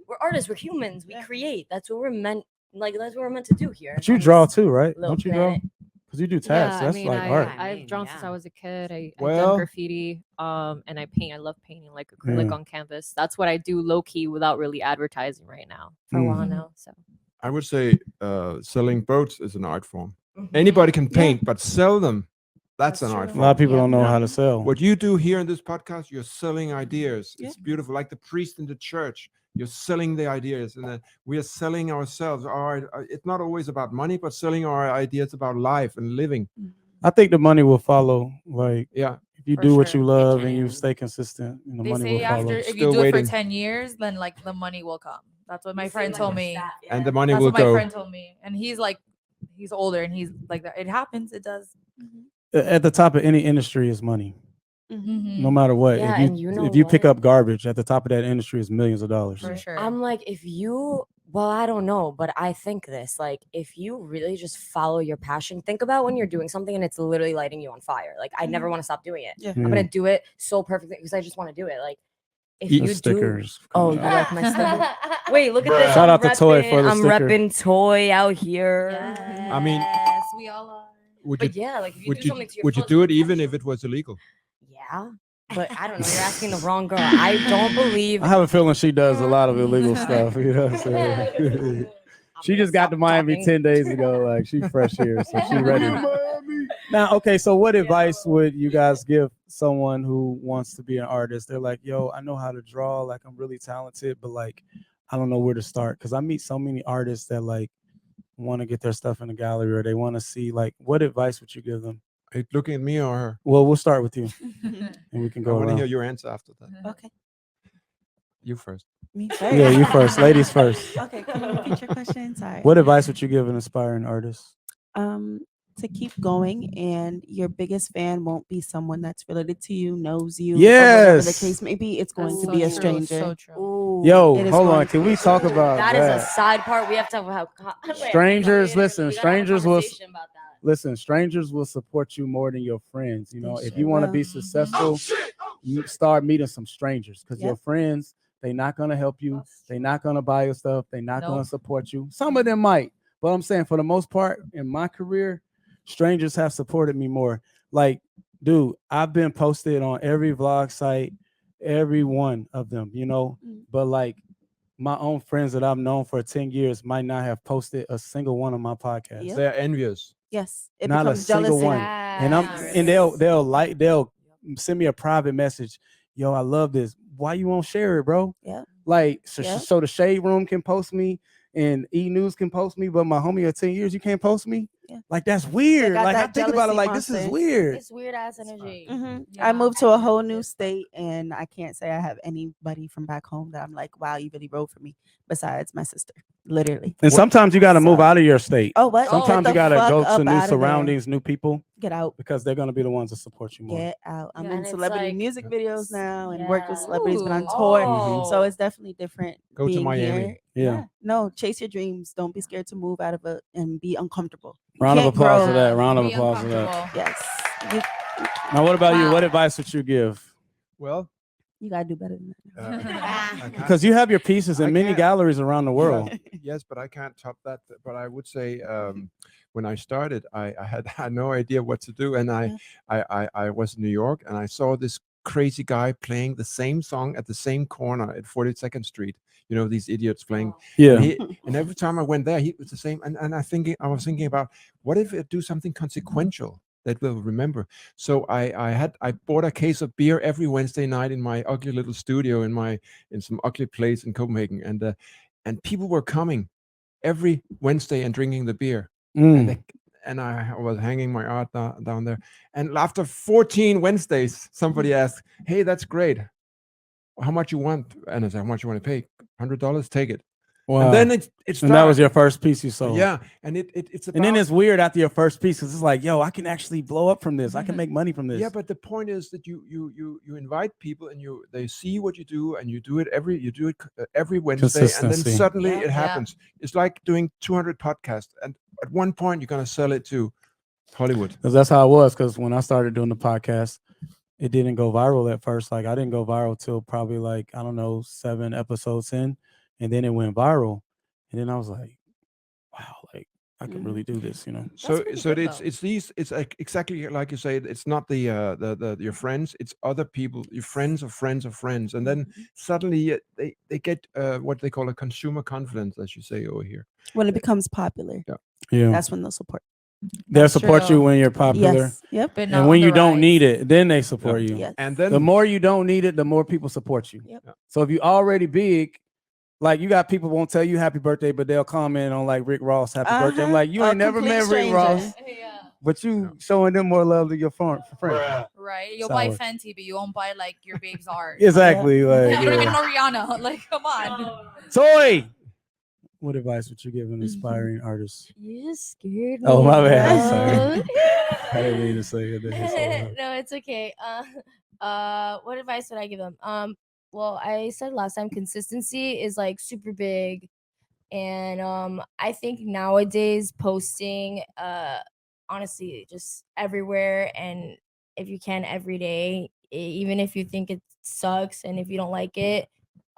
we're artists. We're humans. We create. That's what we're meant. Like that's what we're meant to do here. But you on draw this too, right? little Don't you draw? planet. Because you do tats. Yeah, That's like art. I've drawn since yeah. I was a kid. I've Well- done graffiti, and I paint. I love painting like acrylic Yeah. on canvas. That's what I do low key without really advertising right now for a while Mhm. now. So I would say selling boats is an art form. Anybody can paint, but sell them, that's an art A form. lot of people Yeah. don't know Yeah. how to sell. What you do here in this podcast, you're selling ideas. It's beautiful. Like the priest in the church, you're selling the ideas, and then we are selling ourselves. It's not always about money, but selling our ideas about life and living. I think the money will follow. Like Yeah. if you For do what sure. you love and you can. stay consistent, the They money say will follow. after if you Still do it waiting. for 10 years, then like the money will come. That's what my friend told me. And the money That's will what my go. friend told me. And he's older and he's like that. It happens. It does. At the top of any industry is money. Mhm. No matter what. Yeah, if and you know if you pick what? up garbage, at the top of that industry is millions of dollars. For sure. I'm like, well, I don't know, but I think this, like, if you really just follow your passion, think about when you're doing something and it's literally lighting you on fire. Like, I never want to stop doing it. Yeah. I'm gonna do it so perfectly because I just want to do it. Like, if The you do, stickers. oh, you like my sticker? Wait, look at this. Shout I'm out to Toy for the I'm sticker. repping Toy out here. I mean, yes, we all are. Would But you yeah, like if you would do you something to your would you fullest do it even potential- if it was illegal? Yeah, but I don't know. You're asking the wrong girl. I don't believe. I have a feeling she does a lot of illegal stuff. You know what I'm saying? She just got to Miami 10 days ago. Like she's fresh here, so she's ready. Now, okay, so what advice would you guys give someone who wants to be an artist? They're like, yo, I know how to draw, like I'm really talented, but like I don't know where to start. Because I meet so many artists that like want to get their stuff in the gallery or they want to see, like, what advice would you give them? Are you looking at me or her? Well, we'll start with you, and we can I go want to around. hear your answer after that. Okay. You first. Me first. Yeah, you first. Ladies first. Okay, can you repeat your question? Sorry. What advice would you give an aspiring artist? To keep going, and your biggest fan won't be someone that's related to you, knows you, or whatever the Yes. case may be. It's going That's to be a true, stranger. so true. Ooh. Yo, It is hold going on. to Can be we a talk stranger. about That that? is a side part. We have to have. Strangers, listen, strangers will about that. listen. Strangers will support you more than your friends. You know, They if sure you want to will. be successful, you start meeting some strangers because your Yep. friends, they're not gonna help you. They're not gonna buy your stuff. They're not gonna Nope. support you. Some of them might, but I'm saying for the most part in my career, strangers have supported me more. Like, dude, I've been posted on every vlog site, every one of them. You know, but like my own friends that I've known for 10 years might not have posted a single one of my podcasts. Yep. They're envious. Yes, it Not a becomes single jealousy. one. And they'll send me a private message. Yo, I love this. Why you won't share it, bro? Yeah. Like Yeah. so the Shade Room can post me and E News can post me, but my homie of 10 years, you can't post me. Yeah. Like that's weird. got Like I that think about it jealousy like this is monster. weird. It's weird ass energy. I moved to a whole new state, and I can't say I have anybody from back home that I'm like, wow, you really rode for me. Besides my sister, literally. And sometimes you got to move So- out of your state. Oh, what? Sometimes Get you the got to fuck go up to new outta there. surroundings, new people, Get out. because they're going to be the ones that support you more. Get out. I'm Yeah, in and it's celebrity like- music videos now and work with Yeah. celebrities, but on Ooh. tour. Mhm. So it's definitely different. Go to being Miami. Here. Yeah. No, chase your dreams. Don't be scared to move out of it and be uncomfortable. You Round of can't applause grow. for that. Round of Be applause for that. uncomfortable. Yes. You, Now, what about you? Wow. What advice would you give? Well, you gotta do better than that. I can't- Because you have your pieces in I many can't- galleries around the world. yes, but I can't top that. But I would say when I started, I had no idea what to do, and I was in New York, and I saw this crazy guy playing the same song at the same corner at 42nd Street. You know, these idiots playing. Yeah. And every time I went there, he was the same. And I was thinking about, what if I do something consequential that we'll remember? So I bought a case of beer every Wednesday night in my ugly little studio in some ugly place in Copenhagen, and people were coming every Wednesday and drinking the beer. Mm. And I was hanging my art down there. And after 14 Wednesdays, somebody asked, "Hey, that's great. How much you want?" And I said, "How much you want to pay? $100? Take it." Wow. And then it And that was started. your first piece you sold. Yeah, and it's about, And then it's weird after your first piece because it's like, yo, I can actually blow up from this. I can make money from this. yeah, but the point is that you invite people, and they see what you do, and you do it every Wednesday, and then Consistency. suddenly Yeah. it happens. It's like doing 200 podcasts, and at one point you're gonna sell it to Hollywood. Because that's how it was. Because when I started doing the podcast, it didn't go viral at first. Like I didn't go viral till probably like, I don't know, 7 episodes in. And then it went viral. And then I was like, wow, like I can really do this, you know? So pretty so good, it's though. it's these it's like exactly like you say, it's not the your friends, it's other people, your friends of friends of friends, and then suddenly they get what they call a consumer confidence, as you say over here. When it becomes popular, Yeah. that's when they'll support. They'll That's support you true. when you're popular. Yes. Yep. But not And when on the you don't rise. need it, then they support you. Yes. And then The more you don't need it, the more people support you. Yep. So if you already big, like you got people won't tell you happy birthday, but they'll comment on like Rick Ross happy birthday. I'm Uh-huh. like, you A ain't never complete met Rick stranger. Ross, Yeah. but you showing them more love than your friend. Right. You'll Sour. buy Fenty, but you won't buy like your babe's art. Exactly. Like, You don't even yeah. know Rihanna. Like, come on. Toy. What advice would you give an aspiring artist? You just scared me. Oh, my bad. I'm bro. sorry. I didn't mean to say it. No, it's okay. What advice would I give them? Well, I said last time consistency is like super big, and I think nowadays posting, honestly, just everywhere, and if you can every day, even if you think it sucks and if you don't like it.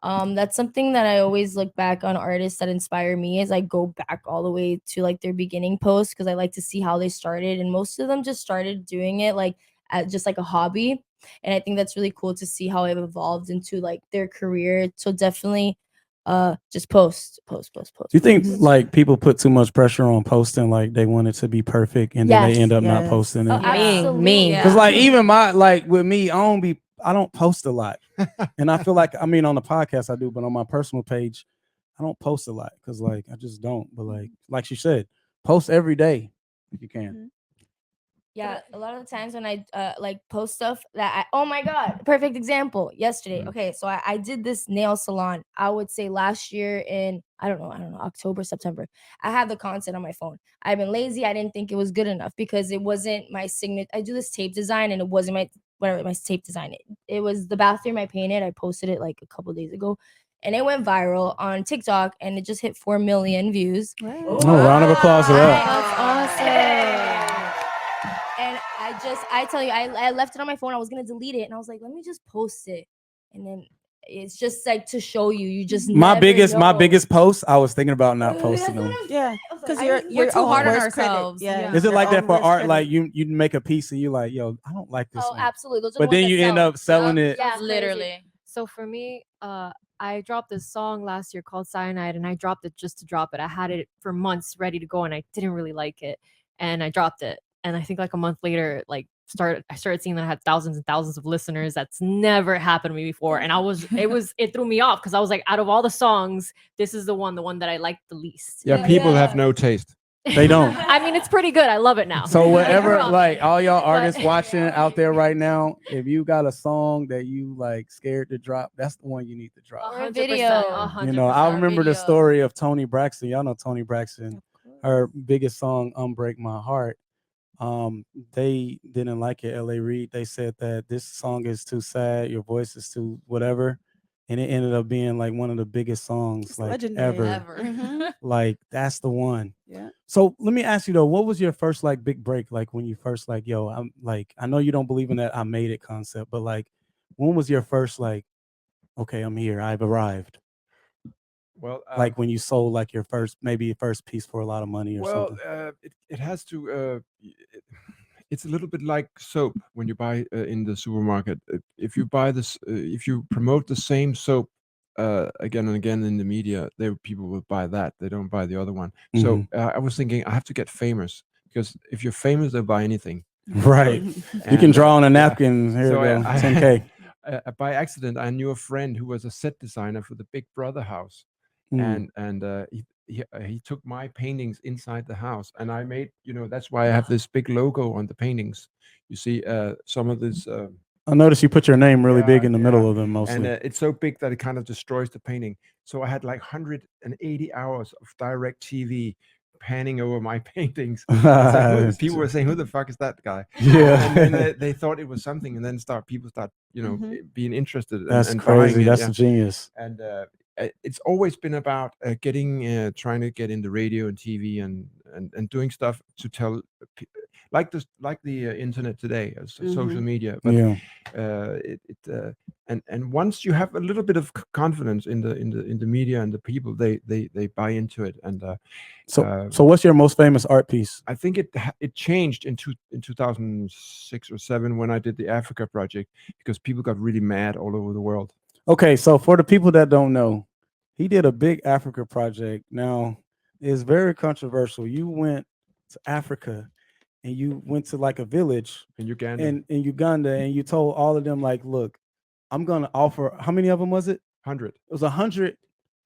That's something that I always look back on artists that inspire me as I go back all the way to like their beginning posts because I like to see how they started, and most of them just started doing it like at just like a hobby, and I think that's really cool to see how it evolved into like their career. So definitely, just post. Do you think like people put too much pressure on posting, like they want it to be perfect, and then they end up not Yes. posting Oh, it? absolutely. Me. Because like even like with me, I don't post a lot, and I feel like on the podcast I do, but on my personal page, I don't post a lot because like I just don't. But like she said, post every day if you can. Yeah, a lot of the times when I like post stuff that oh my god, perfect example. Yesterday, okay, so I did this nail salon. I would say last year in I don't know, October, September. I have the content on my phone. I've been lazy. I didn't think it was good enough because it wasn't my signature. I do this tape design and it wasn't my tape design. It was the bathroom I painted. I posted it like a couple days ago. And it went viral on TikTok and it just hit 4 million views. Oh, round of applause for that. That's awesome. And I tell you, I left it on my phone. I was gonna delete it, and I was like, let me just post it. And then it's just like to show you. You just My never biggest know. post. I was thinking about not posting them. Yeah, because We're you're too hard on worst critic. ourselves. Yeah. Is it Your like that own for worst art? critic. Like you make a piece and you like, yo, I don't like this Oh, one. absolutely. Those are But the then ones you that end sell. up selling it. Yeah, Literally. So for me, I dropped this song last year called Cyanide, and I dropped it just to drop it. I had it for months ready to go, and I didn't really like it, and I dropped it. And I think like a month later, I started seeing that I had thousands and thousands of listeners. That's never happened to me before, and it threw me off because I was like, out of all the songs, this is the one that I liked the least. Yeah, people have no taste. They don't. I mean, it's pretty good. I love it now. So I whatever, grew up. like all y'all artists But- watching out there right now, if you got a song that you like scared to drop, that's the one you need to drop. Or a 100%, video. 100%. You know, I remember the video. story of Toni Braxton. Y'all know Toni Braxton. Her biggest song, "Unbreak My Heart." They didn't like it. L.A. Reid. They said that this song is too sad. Your voice is too whatever, and it ended up being like one of the biggest songs It's like legendary. ever. Mhm. Like that's the one. Yeah. So let me ask you though, what was your first like big break? Like when you first like, yo, I'm like, I know you don't believe in that I made it concept, but like, when was your first like, okay, I'm here, I've arrived? Well, Like when you sold like your first, maybe your first piece for a lot of money or well, something. it has to. It's a little bit like soap when you buy in the supermarket. If you buy this, if you promote the same soap again and again in the media, people will buy that. They don't buy the other one. So I was thinking, I have to get famous because if you're famous, they'll buy anything. Right. You can And, draw on a yeah. napkin. Here So we go. I- 10K. By accident, I knew a friend who was a set designer for the Big Brother house, Mm. and he took my paintings inside the house, and I made, that's why I have this big logo on the paintings. You see, some of this. I noticed you put your name really Yeah, big in the middle yeah. of them mostly. And it's so big that it kind of destroys the painting. So I had like 180 hours of direct TV panning over my paintings. It's like, people were saying, "Who the fuck is that guy?" Yeah. And then they thought it was something, and then people start, being interested. That's and buying crazy. it, That's yeah. genius. And it's always been about trying to get into radio and TV and doing stuff to tell, like the internet today, social media. But Yeah. and once you have a little bit of confidence in the media and the people, they buy into it. And So what's your most famous art piece? I think it changed in 2006 or 7 when I did the Africa project, because people got really mad all over the world. Okay, so for the people that don't know, he did a big Africa project. Now, it's very controversial. You went to Africa and you went to like a village In Uganda, in Uganda and you told all of them like, look, I'm going to offer, how many of them was it? 100. It was 100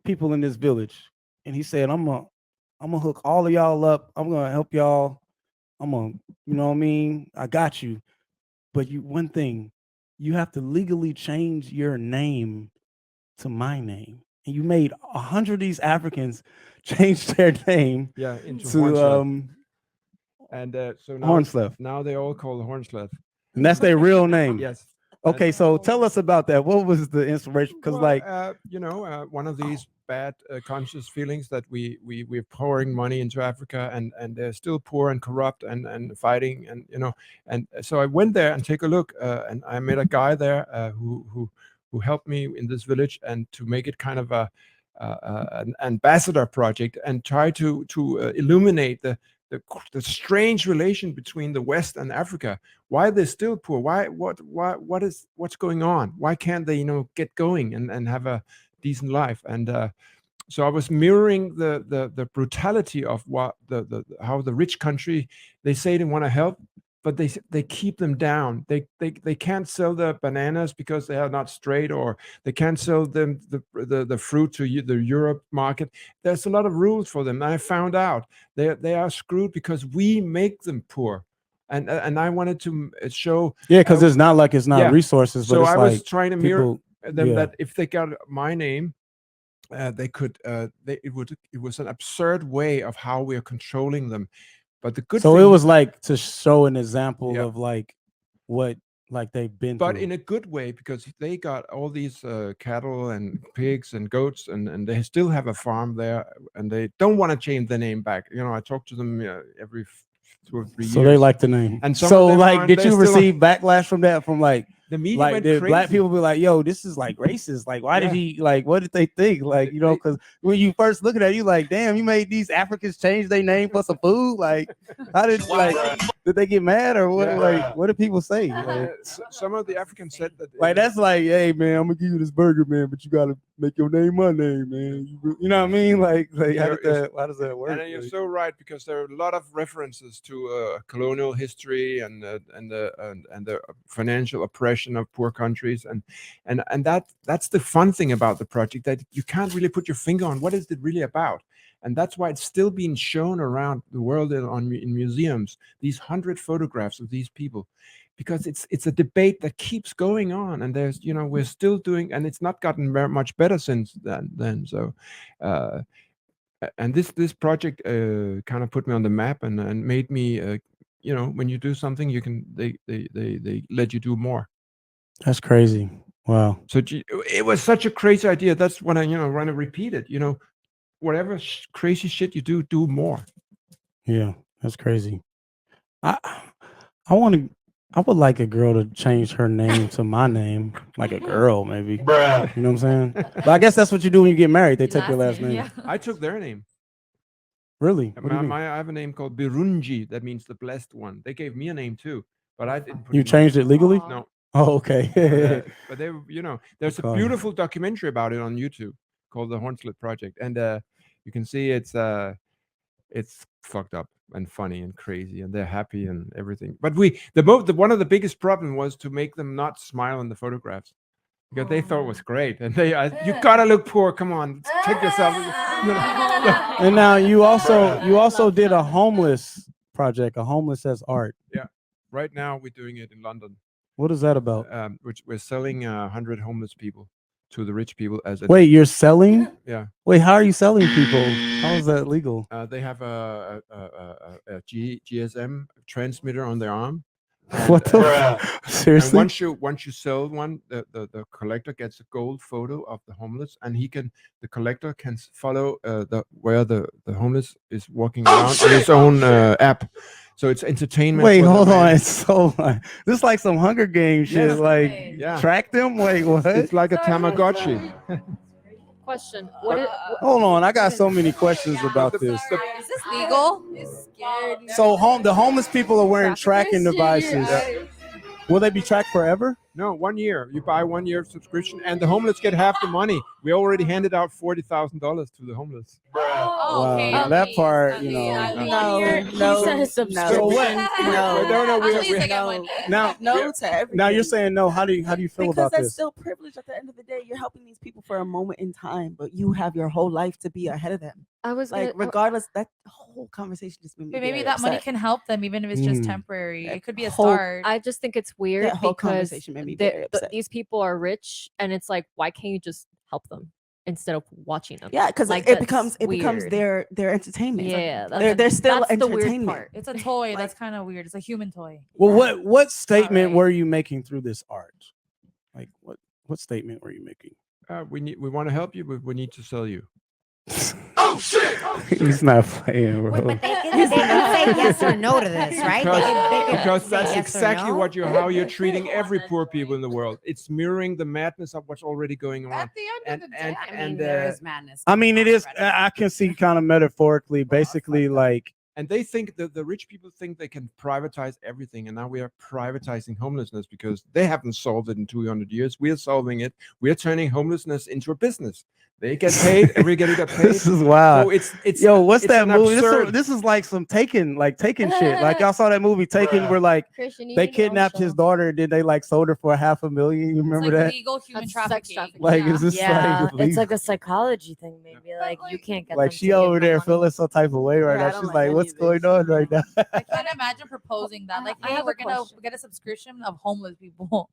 people in this village. And he said, I'm gonna hook all of y'all up. I'm gonna help y'all. I'm gonna, you know what I mean? I got you. But one thing, you have to legally change your name to my name. And you made 100 of these Africans change their name into to Hornsleth. And so Hornsleth. now they all call Hornsleth. And that's their real name. Yes. Okay, so tell us about that. What was the inspiration? Because one of these bad conscious feelings that we're pouring money into Africa, and they're still poor and corrupt and fighting, and so I went there and take a look, and I met a guy there who helped me in this village, and to make it kind of an ambassador project, and try to illuminate the strange relation between the West and Africa. Why they're still poor? What's going on? Why can't they get going and have a decent life? And so I was mirroring the brutality of how the rich country, they say they want to help, but they keep them down. They can't sell the bananas because they are not straight, or they can't sell them the fruit to the Europe market. There's a lot of rules for them. And I found out they are screwed because we make them poor. and I wanted to show. Yeah, because it's not like it's not yeah. resources, but So it's I like was trying to mirror people, them yeah. that if they got my name, they could. It was an absurd way of how we are controlling them. But the good so thing, it was like to show an example Yeah. of like what like they've been but through. in a good way, because they got all these cattle and pigs and goats, and they still have a farm there, and they don't want to change the name back. You know, I talk to them every 2 or 3 years. So they like the name. And some so of them like, aren't- did they're you still on- receive backlash from that? From like the media like went did crazy. black people be like, yo, this is like racist? Like, why did Yeah. he like? What did they think? Like, you know, because when you first look at it, you like, damn, you made these Africans change their name for some food. Like, how did did they get mad or what? Yeah. Like, what did people say? Like, Some of the Africans said that. like, that's like, hey man, I'm gonna give you this burger, man, but you gotta make your name my name, man. You know what I mean? Like how does that work? And you're Like, so right, because there are a lot of references to colonial history and the financial oppression of poor countries, and that's the fun thing about the project, that you can't really put your finger on what is it really about. And that's why it's still being shown around the world in museums, these 100 photographs of these people, because it's a debate that keeps going on, and there's, you know, we're still doing, and it's not gotten very much better since then. So and this project kind of put me on the map and made me you know, when you do something, you can they let you do more. that's crazy. Wow. So it was such a crazy idea. That's when I, you know, want to repeat it. You know, whatever crazy shit you do more. Yeah, that's crazy. I would like a girl to change her name to my name, like a girl, maybe. You know what I'm saying? But I guess that's what you do when you get married. They take your last name. Yeah. I took their name. Really? What do you mean? I have a name called Birunji. That means the blessed one. They gave me a name too, but I didn't. You changed it legally? No. Oh, okay. But they, you know, there's a Okay. beautiful documentary about it on YouTube called The Hornsleth Project, and you can see it's fucked up and funny and crazy, and they're happy and everything. But one of the biggest problem was to make them not smile in the photographs, because they thought it was great, and you gotta look poor. Come on, take yourself. You know. And now you also did a homeless project, a homeless as art. Yeah, right now we're doing it in London. What is that about? Which we're selling 100 homeless people to the rich people as a. Wait, you're selling? Yeah. Wait, how are you selling people? How is that legal? They have a GSM transmitter on their arm. What the? And Seriously? once you sell one, the collector gets a gold photo of the homeless, and the collector can follow where the homeless is walking around on his own app. So it's entertainment. Wait, for the hold on. man. It's so this is like some Hunger Games shit. Yes. Like Yeah. track them. Wait, what? It's like a Tamagotchi. Question. What is, Hold on, I got so many questions about this. Is this legal? So the homeless people are wearing tracking devices. Will they be tracked forever? No, 1 year. You buy 1 year subscription, and the homeless get half the money. We already handed out $40,000 to the homeless. Wow, okay. now that part, you know. No, said a subscription. no, No, At least I get money. Now, no to everything. now you're saying no. How do you feel because about that's this? still privilege. At the end of the day, you're helping these people for a moment in time, but you have your whole life to be ahead of them. I was Like gonna- regardless, that whole conversation just made me. But maybe very that money upset. can help them, even if it's just Mm. temporary. It could be a Whole- start. I just think it's weird That whole because conversation made me very upset. these people are rich, and it's like, why can't you just help them instead of watching them? Yeah, because Like, it that's becomes weird. their entertainment. Yeah, they're still that's the weird entertainment. part. It's a toy. Like- That's kind of weird. It's a human toy. Well, what statement right. were you making through this art? Like what statement were you making? We want to help you, but we need to sell you. Oh shit! He's not playing, bro. But they can say yes or no to this, right? Because say that's yes or exactly no. how you're treating every poor people in the world. It's mirroring the madness of what's already going on. At the end of the day, I mean, there is madness. I mean, it going on is. already. I can see kind of metaphorically, basically, like And they think that the rich people think they can privatize everything, and now we are privatizing homelessness because they haven't solved it in 200 years. We are solving it. We are turning homelessness into a business. They get paid. Everybody get paid. This is wild. So it's Yo, what's it's that an movie? absurd- This is like some Taken shit. Like y'all saw that movie Taken, where like Christian, you they need your own kidnapped his show. daughter and then they like sold her for $500,000. You remember It's like that? legal human That's sex trafficking. trafficking. Like, Yeah. is this Yeah, like it's legal? like a psychology thing, maybe. Like you can't get Like them she to give over the there money. feeling some type of way right Yeah, I now. don't She's like like, any what's of going this. on right now? I can't imagine proposing that. Like, I hey, have we're a gonna question. get a subscription of homeless people.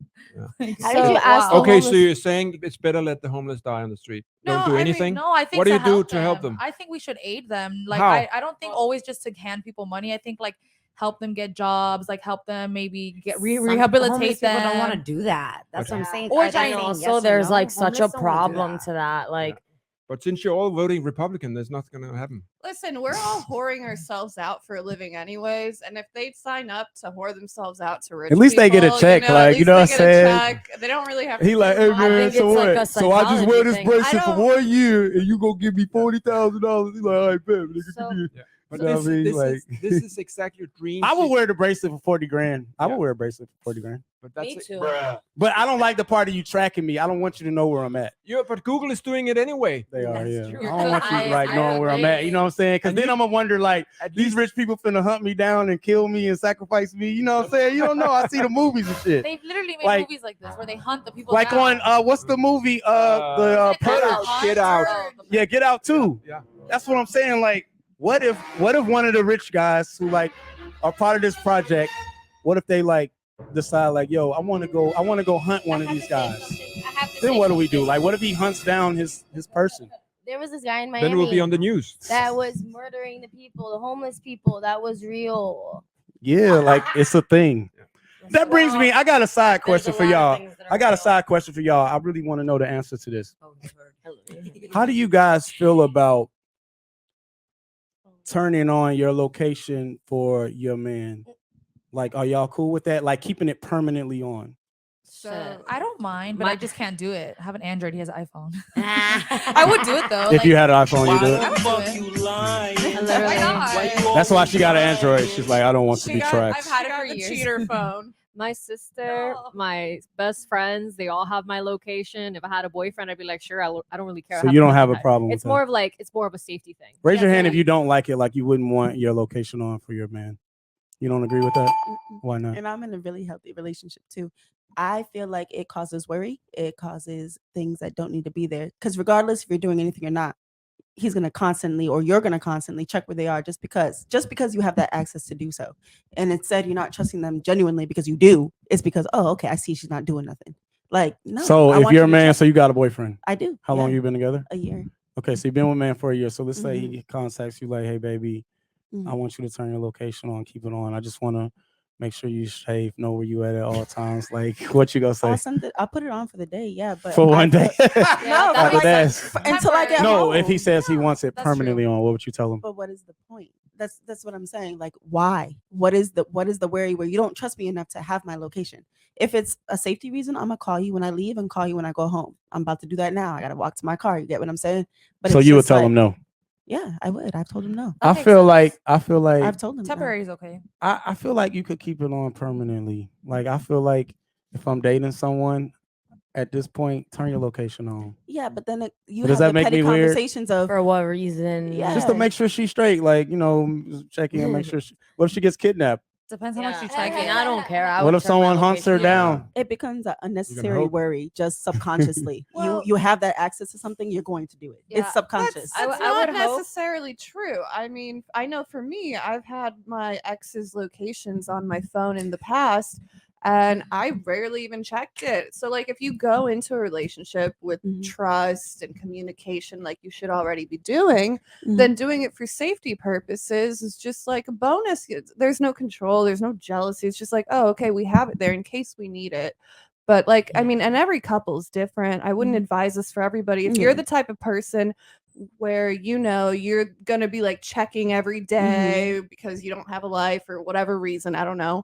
Like, How did you so- ask the Okay, so homeless- you're saying it's better let the homeless die on the street. No, Don't do I mean, anything. no, I think What do to you do help to help them? I think we should aid them. Like How? I don't think always just to hand people money. I think like help them get jobs, like help them maybe get Some rehabilitate homeless people them. don't want to do that. That's what I'm saying. Or Are they I saying know, yes So or there's no? like such a Homeless don't wanna do problem that. to that. Like But since you're all voting Republican, there's nothing going to happen. Listen, we're all whoring ourselves out for a living, anyways. And if they sign up to whore themselves out to rich, At least they get a people, check, at like, you least know they what get I'm a saying? check. They don't really have to. He do like, hey much. man, think so it's like what? a So I just wear this psychology thing. bracelet for 1 year, and you gonna give me $40,000? He's like, all right, baby, nigga, So- give me. Yeah. You But know what I mean? Like, this is exactly your dream. I would wear the bracelet for 40 grand. I would Yeah. wear a bracelet for 40 grand. But that's me it. too. But I don't like the part of you tracking me. I don't want you to know where I'm at. Yeah, but Google is doing it anyway. They are, That's yeah. true. I don't want you like I knowing where I'm at. You know what I'm saying? Because And then you- I'm gonna wonder like At these least- rich people finna hunt me down and kill me and sacrifice me. You know what I'm saying? You don't know. I see the movies and shit. They've literally made Like- movies like this where they hunt the people Like down. on what's the movie? The Get Purge. Out. Get Out. Yeah, Get Out too. Yeah. That's what I'm saying. Like, what if one of the rich guys who like are part of this project, what if they like decide like, yo, I want to go hunt one of these guys. Then what do we do? Like, what if he hunts down his person? There was this guy in Miami Then we'll be on the news. that was murdering the people, the homeless people. That was real. Yeah, like it's a thing. That brings me. I got a side question for y'all. I got a side question for y'all. I really want to know the answer to this. How do you guys feel about turning on your location for your man? Like, are y'all cool with that? Like keeping it permanently on? So I don't mind, but My- I just can't do it. I have an Android. He has an iPhone. I would do it though. If you had an iPhone, you do I it. would Fuck do you it. lying. Why not? That's why she got an Android. She's like, I don't want to be I've tracked. had it got for the years. cheater phone. My sister, No. my best friends, they all have my location. If I had a boyfriend, I'd be like, sure, I don't really care. So you don't have a contact. problem with It's that? more of like it's more of a safety thing. Raise your hand if Yeah. you don't like it. Like you wouldn't want your location on for your man. You don't agree with that? Why not? And I'm in a really healthy relationship too. I feel like it causes worry. It causes things that don't need to be there. Because regardless if you're doing anything or not, he's gonna constantly, or you're gonna constantly check where they are just because you have that access to do so. And instead you're not trusting them genuinely because you do. It's because, oh, okay, I see she's not doing nothing. Like, no. So I if want you're you a to man, check. so you got a boyfriend. I do. How long yeah, you been together? a year. Okay, so you've been with a man for a year. So let's say Mhm. he contacts you like, hey baby, I Mhm. want you to turn your location on, keep it on. I just want to make sure you safe, know where you at all times. Like, what you gonna say? Awesome. I'll put it on for the day. Yeah, but For one day? No, After like, that. until I get No, home. if he says he wants it That's true. permanently on, what would you tell him? But what is the point? That's what I'm saying. Like, why? What is the worry where you don't trust me enough to have my location? If it's a safety reason, I'm gonna call you when I leave and call you when I go home. I'm about to do that now. I gotta walk to my car. You get what I'm saying? But So it's you would just tell like- him no. Yeah, I would. I've told him no. That I makes feel sense. like I've told him no. Temporary is okay. I feel like you could keep it on permanently. Like I feel like if I'm dating someone at this point, turn your location on. Yeah, but then you But does have that the make petty me weird? conversations of For what reason? Yeah. Just to make sure she's straight, like, you know, check in, make sure what if she gets kidnapped? Depends how much you Yeah. check I mean, in. I don't care. I What would if turn my someone hunts her location on. down? it becomes an unnecessary hope. worry just subconsciously. Well- you have that access to something, you're going to do it. Yeah, It's subconscious. That's I would not hope- necessarily true. I mean, I know for me, I've had my ex's locations on my phone in the past, and I rarely even checked it. So, like, if you go into a relationship with Mhm. trust and communication, like you should already be doing, Mhm. then doing it for safety purposes is just like a bonus. There's no control, there's no jealousy. It's just like, oh, okay, we have it there in case we need it. But like, I mean, and every couple's different. I wouldn't advise this for everybody. If you're Yeah. the type of person where you're gonna be like checking every day because you don't have a life or whatever reason, I don't know.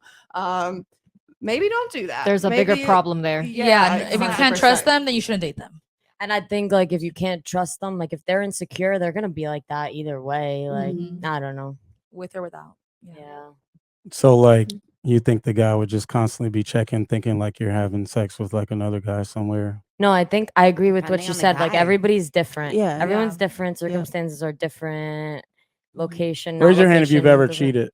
Maybe don't do that. There's a bigger Maybe- problem there. Yeah, if you can't trust 100%. them, then you shouldn't date them. And I think like if you can't trust them, like if they're insecure, they're gonna be like that either way. Like Mhm. I don't know. With or without. Yeah. So like you think the guy would just constantly be checking, thinking like you're having sex with like another guy somewhere No, I think I agree with what Depending you on the said. Like guy. everybody's different. Yeah. Everyone's Yeah. different. Circumstances are different. Location. not Raise your hand if you've location ever doesn't- cheated.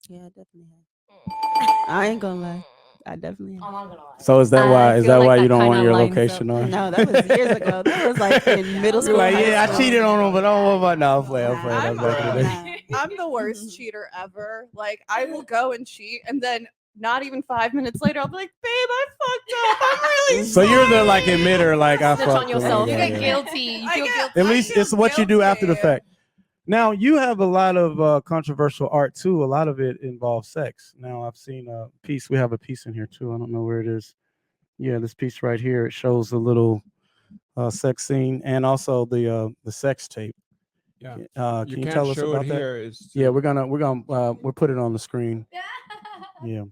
Yeah, I definitely have. I ain't gonna lie. I definitely I'm have. not gonna lie. So is that I why? Is feel that like why that you don't want kinda your lines location up. on? No, that was years ago. That was like in middle school. Like, high yeah, I school. cheated on him, but I don't know about now. I'm playing. I'm playing. I'm Nah, playing. I'm I'm back in the day. I'm the worst cheater ever. Like I will go and cheat, and then not even 5 minutes later, I'll be like, "Babe, I fucked up. I'm really So you're the like emitter, like I Snitch on fucked. yourself. You Yeah, get yeah. guilty. You I feel get- guilty. At I least feel it's what you do after the guilty. fact. Now you have a lot of controversial art too. A lot of it involves sex. Now I've seen a piece. We have a piece in here too. I don't know where it is. Yeah, this piece right here. It shows a little sex scene and also the sex tape. Yeah. Can You you can't tell us show about it that? here. It's Yeah, we're gonna we'll put it on the screen. Yeah.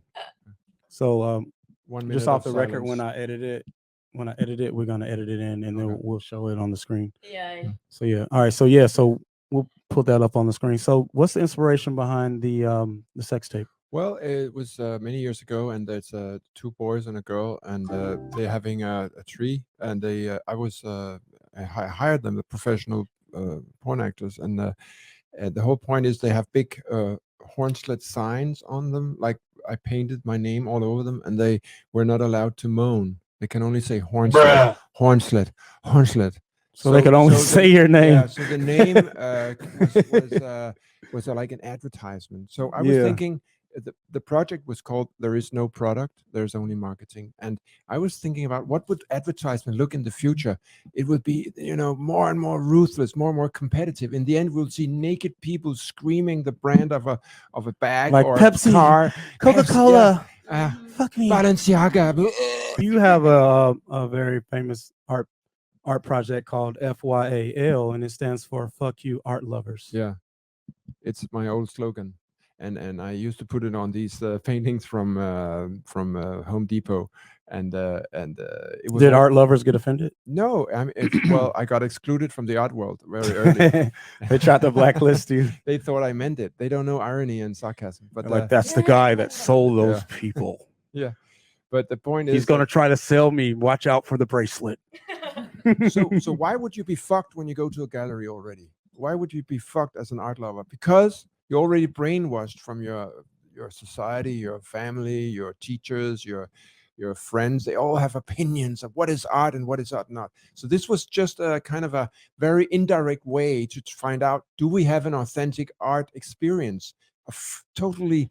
So 1 minute just off of the record, when silence. I edit it, we're gonna edit it in, and then Okay. we'll show it on the screen. Yeah. So yeah, all right. So yeah, so we'll put that up on the screen. So what's the inspiration behind the sex tape? Well, it was many years ago, and there's 2 boys and a girl, and they're having a tree, and they I hired them, the professional porn actors, and the whole point is they have big Hornsleth signs on them, like I painted my name all over them, and they were not allowed to moan. They can only say Hornsleth, Hornsleth, Hornsleth. So they could only say your name. Yeah, so the name was like an advertisement. So I was Yeah. thinking the project was called There Is No Product, There's Only Marketing. And I was thinking about what would advertisement look in the future. It would be, more and more ruthless, more and more competitive. In the end, we'll see naked people screaming the brand of a bag Like or Pepsi, a car. Coca-Cola. Pepsi, Fuck me. Balenciaga. You have a very famous art project called FYAL, and it stands for Fuck You Art Lovers. Yeah, it's my old slogan, and I used to put it on these paintings from Home Depot, and it was Did all- art lovers get offended? No, I mean, well, I got excluded from the art world very early. They tried to blacklist you. They thought I meant it. They don't know irony and sarcasm, but Like, that's the guy that sold those Yeah. people. yeah. But the point is, He's gonna try to sell me. Watch out for the bracelet. so why would you be fucked when you go to a gallery already? Why would you be fucked as an art lover? Because you're already brainwashed from your society, your family, your teachers, your friends. They all have opinions of what is art and what is art not. So this was just a kind of a very indirect way to find out, do we have an authentic art experience, totally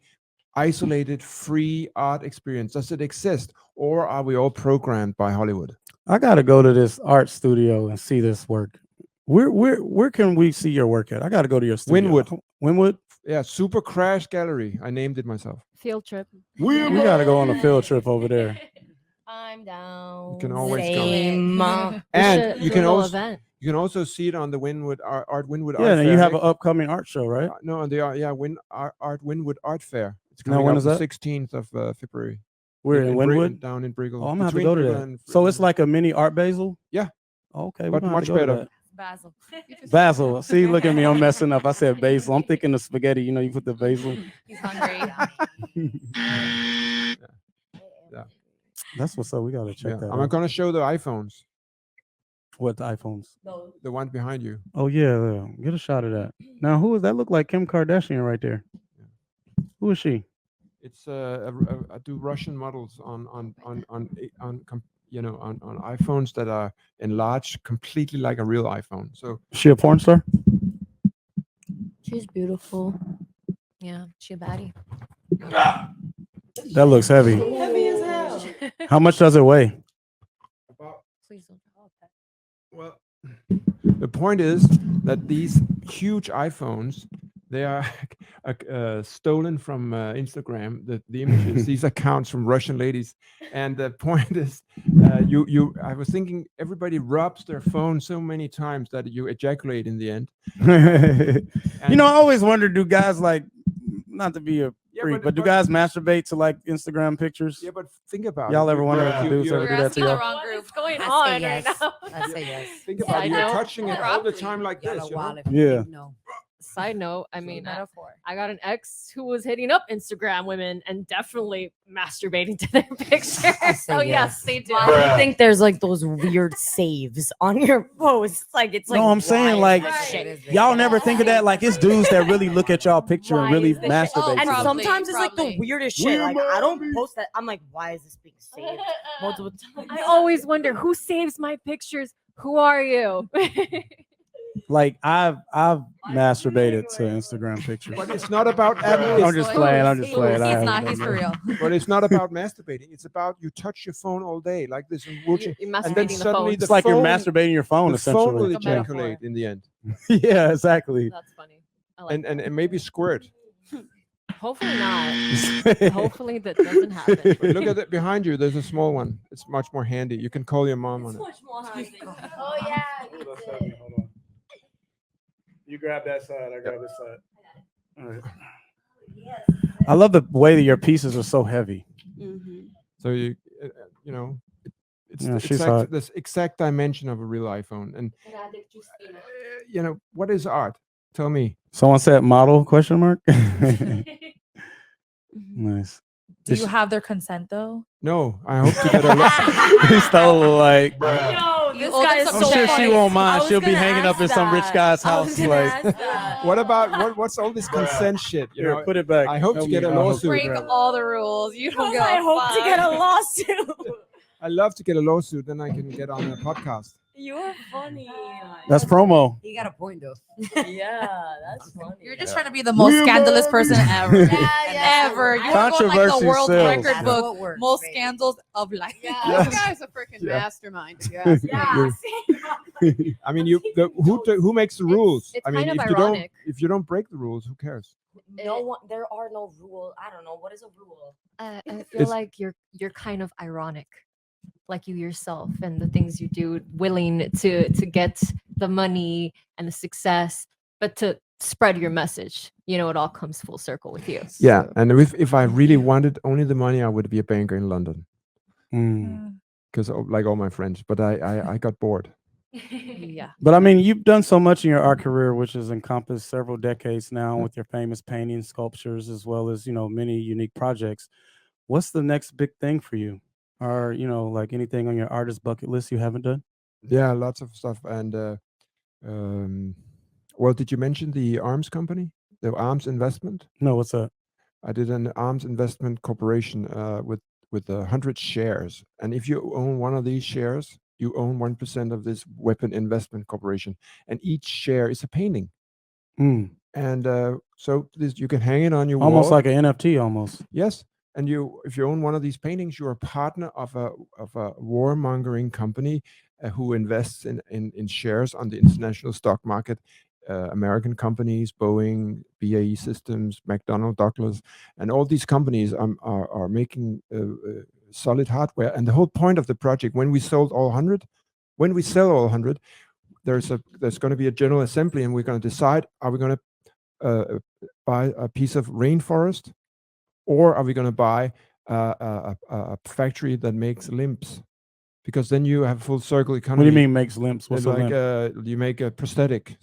isolated, free art experience? Does it exist, or are we all programmed by Hollywood? I gotta go to this art studio and see this work. Where can we see your work at? I gotta go to your studio. Wynwood. Wynwood. Yeah, Supercrash Gallery. I named it myself. Field trip. We gotta go on a field trip over there. I'm down. You can always go. Same. And you can do a little also event. you can also see it on the Wynwood Art Wynwood Yeah, Art and you Fair have an next- upcoming art show, right? no, and they are Wynwood Art Fair. It's Now, coming when up is the that? 16th of February. We're in Brig- Wynwood. down in Briggle. Oh, I'm gonna have to Between go to Briggle that. and So it's Briggle. like a mini Art Basel. Yeah. Okay, But we're much to go to better. that. Basil. Basil. See, look at me. I'm messing up. I said basil. I'm thinking the spaghetti. You put the basil. He's hungry. That's what's up. We gotta check Yeah. that I'm out. gonna show the iPhones, What the iPhones? the one behind you. Oh yeah. Get a shot of that. Now, who is that? Look like Kim Kardashian right there. Who is she? It's I do Russian models on iPhones that are enlarged completely like a real iPhone. So Is she a porn star? She's beautiful. Yeah, she a baddie. That looks heavy. Heavy as hell. How much does it weigh? Please don't. well, the point is that these huge iPhones, they are stolen from Instagram. The images, these accounts from Russian ladies, and the point is, I was thinking everybody rubs their phone so many times that you ejaculate in the end. I always wonder, do guys like, not to be a freak, but do but- guys masturbate to like Instagram pictures? Yeah, but think about Y'all it. ever wonder if the dudes ever You're do that to asking the y'all? wrong What group. is going I on say right yes. now? I say yes. Think about it. I You're know. touching it all the time like this. Yellow wallet. Yeah. No. side note, I mean, metaphor. I got an ex who was hitting up Instagram women and definitely masturbating to their pictures. So yes, they do. I think there's like those weird saves on your posts. Like it's like No, I'm saying why like is this shit? y'all never think of that. Like it's dudes that really look at y'all picture and Why really is this shit- masturbate. And to it. sometimes it's like the weirdest shit. Like I don't post that. I'm like, why is this being saved multiple times? I always wonder who saves my pictures. Who are you? Like I've masturbated to Instagram pictures. But it's not about I'm just playing. I'm just playing. I He's haven't not. done He's that. for real. But it's not about masturbating. It's about you touch your phone all day like this and watching. You're And then masturbating the suddenly phone. the It's like you're phone- masturbating your phone The phone will essentially. Like a metaphor. ejaculate in the end, Yeah, exactly. That's funny. I like and maybe squirt. Hopefully not. Hopefully that doesn't happen. But look at it behind you. There's a small one. It's much more handy. You can call your mom on it. Oh yeah. Hold on. You grab that side. I grab this side. All right. I love the way that your pieces are so heavy. Mhm. So you know, it's Yeah, the she's hot. this exact dimension of a real iPhone. And you know, what is art? Tell me. Someone said model question mark. Nice. Do you have their consent though? No, I hope to get a lot. He stole like. Yo, You this owe guy them is some I'm so sure funny. she won't I mind. was She'll be gonna hanging up ask in some rich that. guy's I was house. gonna Like, ask that. What about what's all this consent shit? You here, know, put it back. I hope to Help get me. a I hope lawsuit. to Break grab it. all the rules. You don't go. I hope to get a lawsuit. I love to get a lawsuit, then I can get on a podcast. You're funny. That's promo. He got a point though. Yeah, that's funny. You're just trying to be the most scandalous person ever. Yeah. Ever. You're going like the Controversy world sells. record That's book. what works. Most baby. scandals of life. This guy's a freaking Yeah. mastermind. If you ask me. Yeah. I mean, who makes the rules? it's I mean, kind of if ironic. you don't break the rules, who cares? No one. There are no rules. I don't know what is a rule. I feel It's- like you're kind of ironic, like you yourself and the things you do, willing to get the money and the success, but to spread your message. You know, it all comes full circle with you. Yeah, and if I really wanted only the money, I would be a banker in London Mm. because like all my friends. But I got bored. Yeah. But I mean, you've done so much in your art career, which has encompassed several decades now with your famous paintings, sculptures, as well as, many unique projects. What's the next big thing for you? Or, like anything on your artist bucket list you haven't done? Yeah, lots of stuff. And well, did you mention the arms company, the arms investment? No, what's that? I did an arms investment corporation with 100 shares, and if you own one of these shares, you own 1% of this weapon investment corporation, and each share is a painting. Mm. And so this you can hang it on your Almost wall. like an NFT almost. Yes, and if you own one of these paintings, you're a partner of a warmongering company who invests in shares on the international stock market. American companies, Boeing, BAE Systems, McDonnell Douglas, and all these companies are making solid hardware. And the whole point of the project, when we sell all 100, there's going to be a general assembly, and we're going to decide: are we going to buy a piece of rainforest, or are we going to buy a factory that makes limps? Because then you have full circle economy. What do you mean makes limps? What's Like a limp? you make a prosthetic.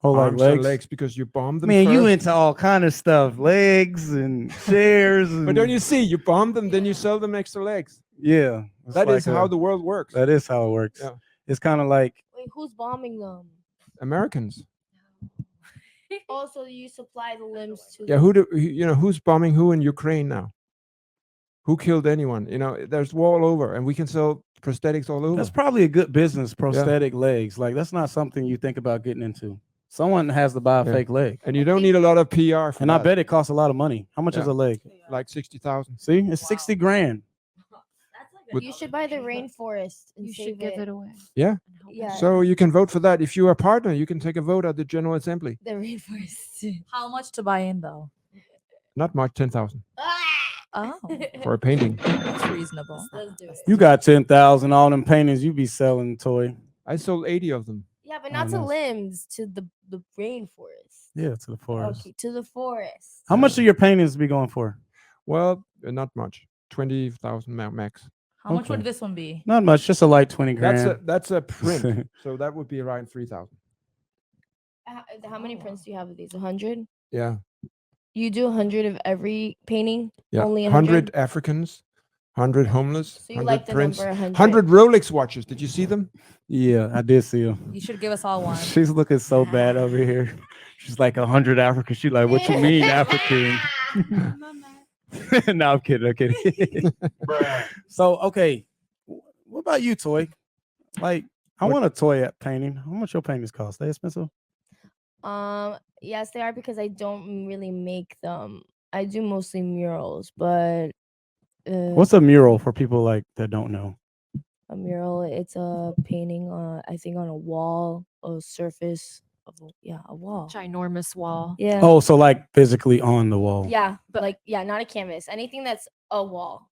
Oh, like Arms and legs? legs because you bomb them. Man, you first. into all kind of stuff. Legs and chairs. But don't you see? You bomb them, then you sell them extra legs. Yeah. it's That is like how the world works. That is how it works. Yeah. It's kind of like Wait, who's bombing them? Americans. Also, you supply the limbs to. Yeah. Who's bombing who in Ukraine now? Who killed anyone? There's war all over, and we can sell prosthetics all over. that's probably a good business. Prosthetic legs. Like that's not something you think about getting into. Someone has to buy a Yeah. fake leg, And you don't need a lot of PR for and I that. bet it costs a lot of money. How much is Yeah. a leg? Like 60,000. See, it's 60 grand. You should buy the rainforest and You save should give it away. Yeah. Yeah. So you can vote for that. If you're a partner, you can take a vote at the General Assembly. The rainforest. How much to buy in though? Not much, 10,000 Oh, for a painting. that's reasonable. Let's do it. You got 10,000. All them paintings you be selling, toy. I sold 80 of them. Yeah, but not Oh, to nice. limbs, to the rainforest. Yeah, to the forest. Okay, to the forest. How much do your paintings be going for? Well, not much. 20,000 max. How much would Okay. this one be? Not much, just a light 20 grand. That's a print. So that would be around 3,000. How many prints do you have of these? 100? Yeah. You do 100 of every painting? Yeah. Only 100 Africans, 100 homeless, So you 100 like the prints, number 100? 100 Rolex watches. Did you see them? Yeah, I did see him. You should give us all one. She's looking so bad over here. She's like 100 African. She's like, what you mean African? No, I'm kidding. I'm kidding. So, okay. What about you, Toy? Like, I want a toy painting. How much your paintings cost? They expensive? Yes, they are because I don't really make them. I do mostly murals, but What's a mural for people like that don't know? a mural, it's a painting I think on a wall, a surface of a wall. Ginormous wall. Yeah. Oh, so like physically on the wall. Yeah, but like not a canvas. Anything that's a wall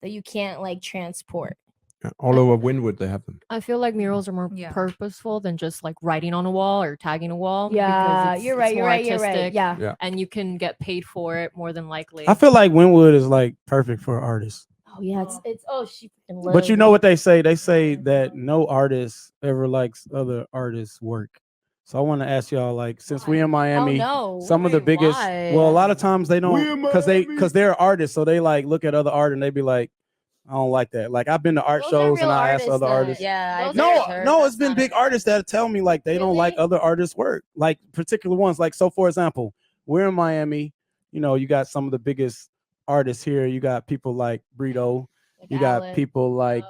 that you can't like transport. Yeah, all over Wynwood, they have them. I feel like murals are more purposeful than just like writing on a wall or tagging a wall. Yeah, because you're right, it's you're more right, you're right, artistic, yeah. and you can get paid for it more than likely. I feel like Wynwood is like perfect for artists. Oh yeah, it's she freaking loves But you know it. what they say? They say that no artist ever likes other artists' work. So I want to ask y'all, like, since we in Miami, no. some of the biggest. why? Well, a lot of times they don't because they're artists, so they like look at other art and they be like, I don't like that. Like I've been to art Those are shows and real I ask other artists. Yeah. Those are- No, it's been big artists that tell me like they don't like other artists' work, like particular ones. Like so, for example, we're in Miami. You know, you got some of the biggest artists here. You got people like Brito. You got Alan. people like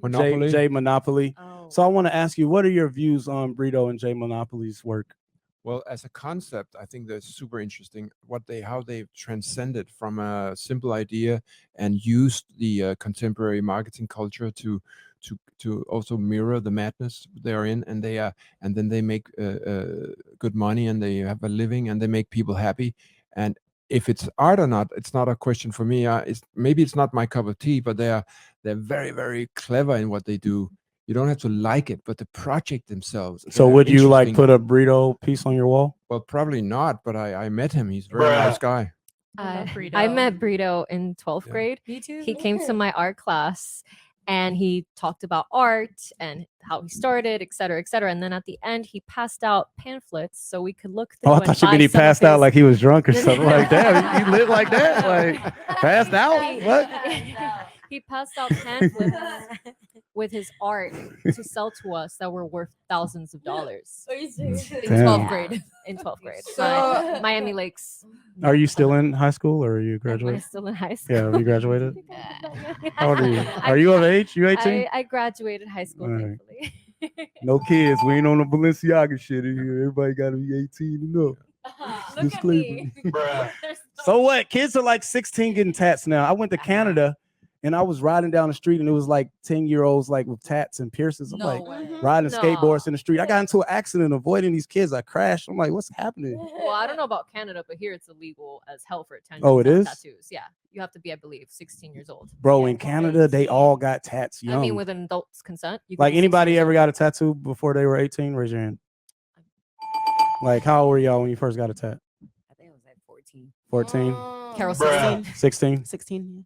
Monopoly. Jay Monopoly. Oh. So I want to ask you, what are your views on Brito and Jay Monopoly's work? Well, as a concept, I think that's super interesting. How they've transcended from a simple idea and used the contemporary marketing culture to also mirror the madness they're in, and then they make good money and they have a living and they make people happy. And if it's art or not, it's not a question for me. Maybe it's not my cup of tea, but they're very, very clever in what they do. You don't have to like it, but the project themselves. So they're would you like interesting. put a Brito piece on your wall? Well, probably not, but I met him. He's a very nice guy. I met Brito in 12th grade. Me too. He came to my art class and he talked about art and how he started, et cetera, et cetera. And then at the end, he passed out pamphlets so we could look through. Oh, I and thought you buy mean he some of passed out his- like he was drunk or something like that. He lived like that, like passed out. What? He passed out pamphlets with his art to sell to us that were worth thousands of dollars. Are you serious? In Damn. 12th grade. In 12th grade. So- Miami Lakes. Are you still in high school or are you Am I graduated? still in high school? Yeah, are you graduated? How old are you? Are you of age? You 18? I graduated high school, All right. thankfully. No kids. We ain't on the Balenciaga shit in here. Everybody got to be 18 and up. Look at me. So what? Kids are like 16 getting tats now. I went to Canada and I was riding down the street and it was like 10-year-olds like with tats and piercings. I'm No like way. riding No. skateboards in the street. I got into an accident avoiding these kids. I crashed. I'm like, what's happening? Well, I don't know about Canada, but here it's illegal as hell for a 10-year-old Oh, it to have is? tattoos. Yeah. You have to be, I believe, 16 years old. Bro, in Canada, they all got tats young. I mean, with an adult's consent. You can Like be 16 anybody years ever old. got a tattoo before they were 18? Raise your hand. Like how old were y'all when you first got a tat? I think it was like 14. 14? Carol 16. 16? 16.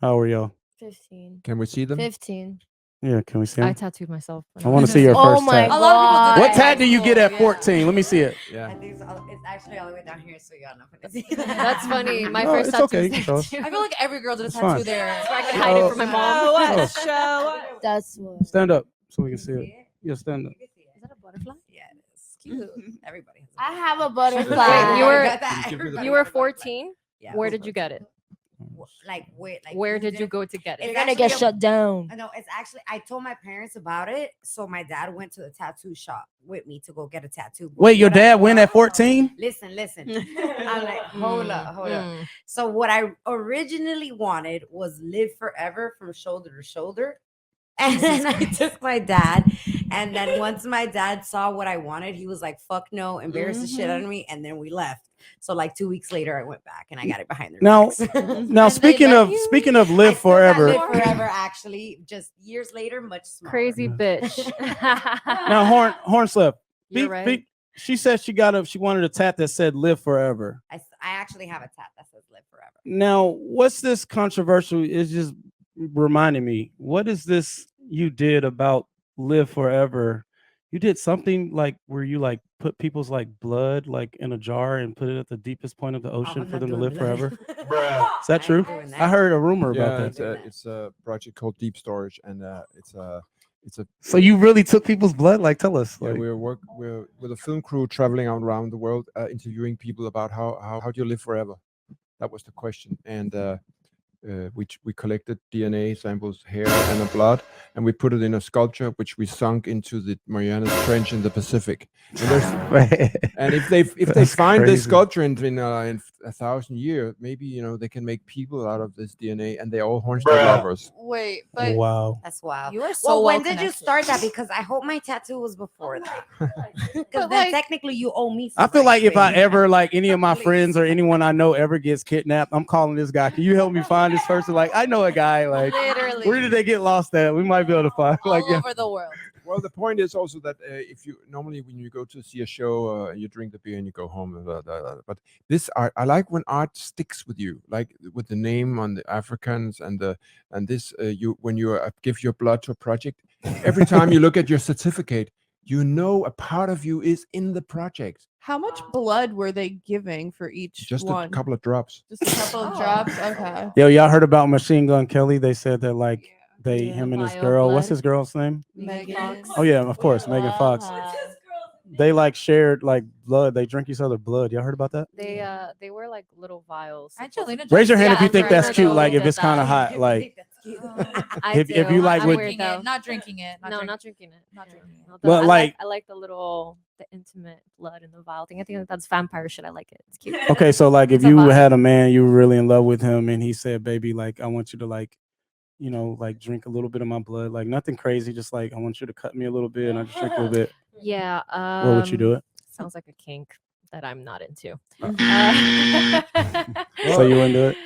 How old were y'all? 15. Can we see them? 15. Yeah, can we see I them? tattooed myself. when I want to see your Oh first my tat. A lot of people do god. What that. tat do you get at Yeah. 14? Let me see it. Yeah. I think it's actually all the way down here, so y'all know what it is. That's funny. My No, first it's tattoo okay. is You can show us. there too. I feel like every girl did a It's tattoo fine. there. So I can hide it from my mom. Show That's what. Stand up so we can see it. Yeah, stand up. Is that a butterfly? Yeah, it is. Cute. Everybody has I have a Wait, butterfly. you were- got that. Can you give me the- You were 14. Yeah, Where I was did you get it? like Where did you go to get It's it? You're gonna get actually shut down. No, it's actually I told my parents about it, so my dad went to the tattoo shop with me to go get a tattoo. But Wait, your what I- dad went at 14? Listen. I'm like, hold up. Mm. So what I originally wanted was live forever from shoulder to shoulder. And then I took my dad. And then once my dad saw what I wanted, he was like, fuck no, embarrass the shit out of me. And then we left. So like 2 weeks later, I went back and I got it behind their Now- backs. Now And they speaking let of you? speaking of I live still got forever. Live forever, actually. Just years later, much smaller. Crazy bitch. Now Hornsleth. You're right. She said she wanted a tat that said live forever. I actually have a tat that says live forever. Now, what's this controversial? It's just reminding me. What is this you did about live forever? You did something like where you like put people's like blood like in a jar and put it at the deepest point of the ocean I'm for not them to doing live blood. forever. Bruh. Is that I true? ain't doing I that. heard a rumor Yeah, about that. it's a project called Deep Storage, and it's a So you really took people's blood? Like, tell us. yeah, Like, we're with a film crew traveling around the world, interviewing people about how do you live forever. That was the question, and we collected DNA samples, hair and the blood, and we put it in a sculpture which we sunk into the Marianas Trench in the Pacific. And if they That's find this crazy. sculpture in 1,000 years, maybe they can make people out of this DNA, and they're all Hornsleth lovers. Wait, but wow. That's wild. You are so Well, well when did you connected. start that? Because I hope my tattoo was before that. Because But, then like- technically you owe me. I some feel like if I friendship. ever like any of my Please. friends or anyone I know ever gets kidnapped, I'm calling this guy. Can you help me find this person? Like, I know a guy. Like, Literally. where did they get lost at? We might be able to find. all Like, yeah. over the world. Well, the point is also that if you normally when you go to see a show, you drink the beer and you go home. But this art, I like when art sticks with you, like with the name on the Africans and this. You when you give your blood to a project, every time you look at your certificate, a part of you is in the project. how much blood were they giving for each Just one? a couple of drops. Just a couple of drops. Okay. Yo, y'all heard about Machine Gun Kelly? They said that like Yeah. him and his Bio girl. What's blood. his girl's name? Megan Fox. Oh yeah, of course, Megan Fox. They like shared like blood. They drink each other blood. Y'all heard about that? They were like little vials. Angelina Raise your hand Yeah, if you think that's Angelina cute. Jolie Like if did it's kind of that. hot. Like, I if you do. like I'm would- weird, though. Not drinking it. No, not drinking it. Not drinking it. No, But, I like- I like the intimate blood in the vial thing. I think that's vampire shit. I like it. It's cute. okay, so like if It's a you vibe. had a man, you were really in love with him, and he said, "Baby, like I want you to like, like drink a little bit of my blood. Like nothing crazy, just like I want you to cut me a little bit, and I just drink a little bit." Yeah. What would you do it? Sounds like a kink that I'm not into. So you wouldn't do it?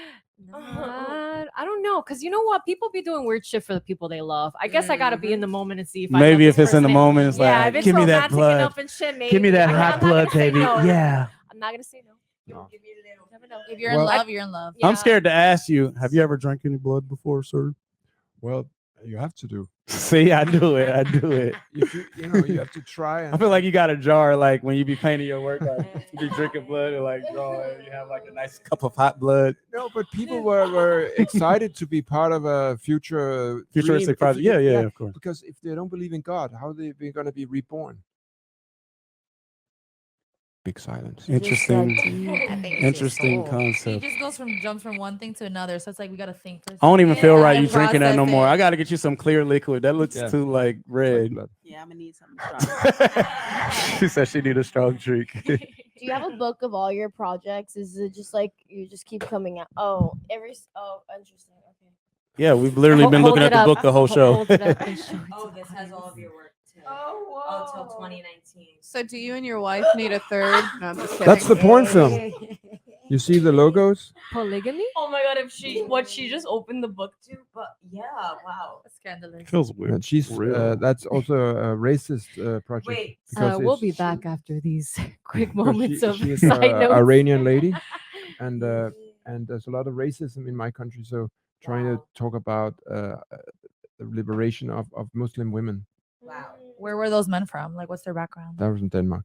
I don't know, cause you know what? People be doing weird shit for the people they love. I guess I gotta be in the moment and see if I love Maybe this if it's in the person. moment, it's Yeah, like, if it's give me that romantic blood. enough and shit, maybe. Give me that I'm hot not blood, gonna say baby. no. Yeah. I'm not gonna say no. No. Never know. If you're in Well, love, you're in love. Yeah. I'm scared to ask you. Have you ever drank any blood before, sir? Well, you have to do. See, I do it. I do it. If you have to try. I And feel like you got a jar, like when you be painting your work, like you be drinking blood and like drawing. You have like a nice cup of hot blood. no, but people were excited to be part of a futuristic Futuristic project. Yeah, yeah, of course. Because if they don't believe in God, how they going to be reborn? Big silence. Interesting, I think it's interesting your soul. He concept. just jumps from one thing to another. So it's like we gotta think first. I don't even feel Yeah, right you and drinking that no process more. it. I got to get you some clear liquid. That looks Yeah. too like red. Blood. Yeah, I'm gonna need something strong. She said she need a strong drink. Do you have a book of all your projects? Is it just like you just keep coming out? Oh, interesting. Okay. Yeah, we've literally been Hold looking at it the up. book the whole show. Hold it up and show it Oh, to this the has all of audience. your work too. Oh, Till 2019. So do you and your wife need a third? No, I'm just kidding. That's the porn film. You see the logos? Polygamy? Oh my god, if she just opened the book too, but yeah, wow. Scandalous. Feels weird. And she's Real. that's also a racist project. Wait, We'll it's- be back after these quick because moments of she's side a notes. Iranian lady, and there's a lot of racism in my country. So trying to talk about the liberation of Muslim women. wow. Where were those men from? Like, what's their background? That was in Denmark.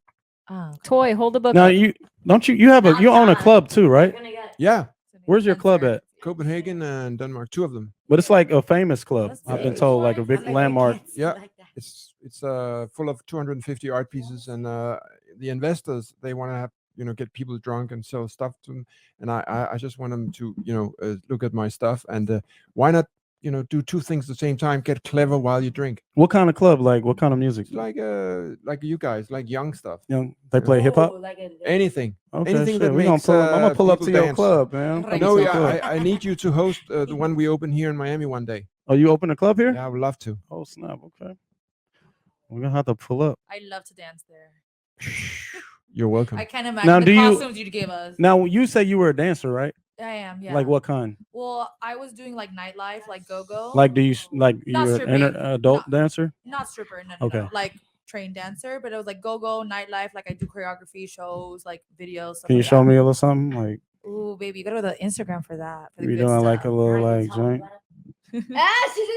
Oh, Toy, hold the book. Now up. you don't you have a you own a club too, right? Yeah, Where's your club at? Copenhagen and Denmark, two of them. But it's like a famous club. That's I've been nice. told, like a big landmark. Yeah. It's full of 250 art pieces, and the investors, they want to have get people drunk and sell stuff to them, and I just want them to look at my stuff, and why not do two things at the same time, get clever while you drink. What kind of club? Like what kind of music? It's like you guys, like young stuff, They play hip hop. anything. Okay, anything shit. that We gonna makes, pull. I'm gonna pull up people to your dance. club, man. I'm coming No, to your club. I need you to host the one we open here in Miami one day. Oh, you open a club here? Yeah, I would love to. Oh snap! Okay, we're gonna have to pull up. I love to dance there. You're welcome. I can't imagine Now, the do you- costumes you'd give us. Now you say you were a dancer, right? I am, yeah. Like what kind? Well, I was doing like nightlife, like go-go. Like do you like Not you're an stripping, adult not- dancer? Not stripper, no, no, Okay. no. Like trained dancer, but it was like go-go, nightlife. Like I do choreography shows, like videos. Stuff Can you like show that. me a little something? Like Ooh, baby, you go to the Instagram for that. For the you good doing like a stuff. little like joint? You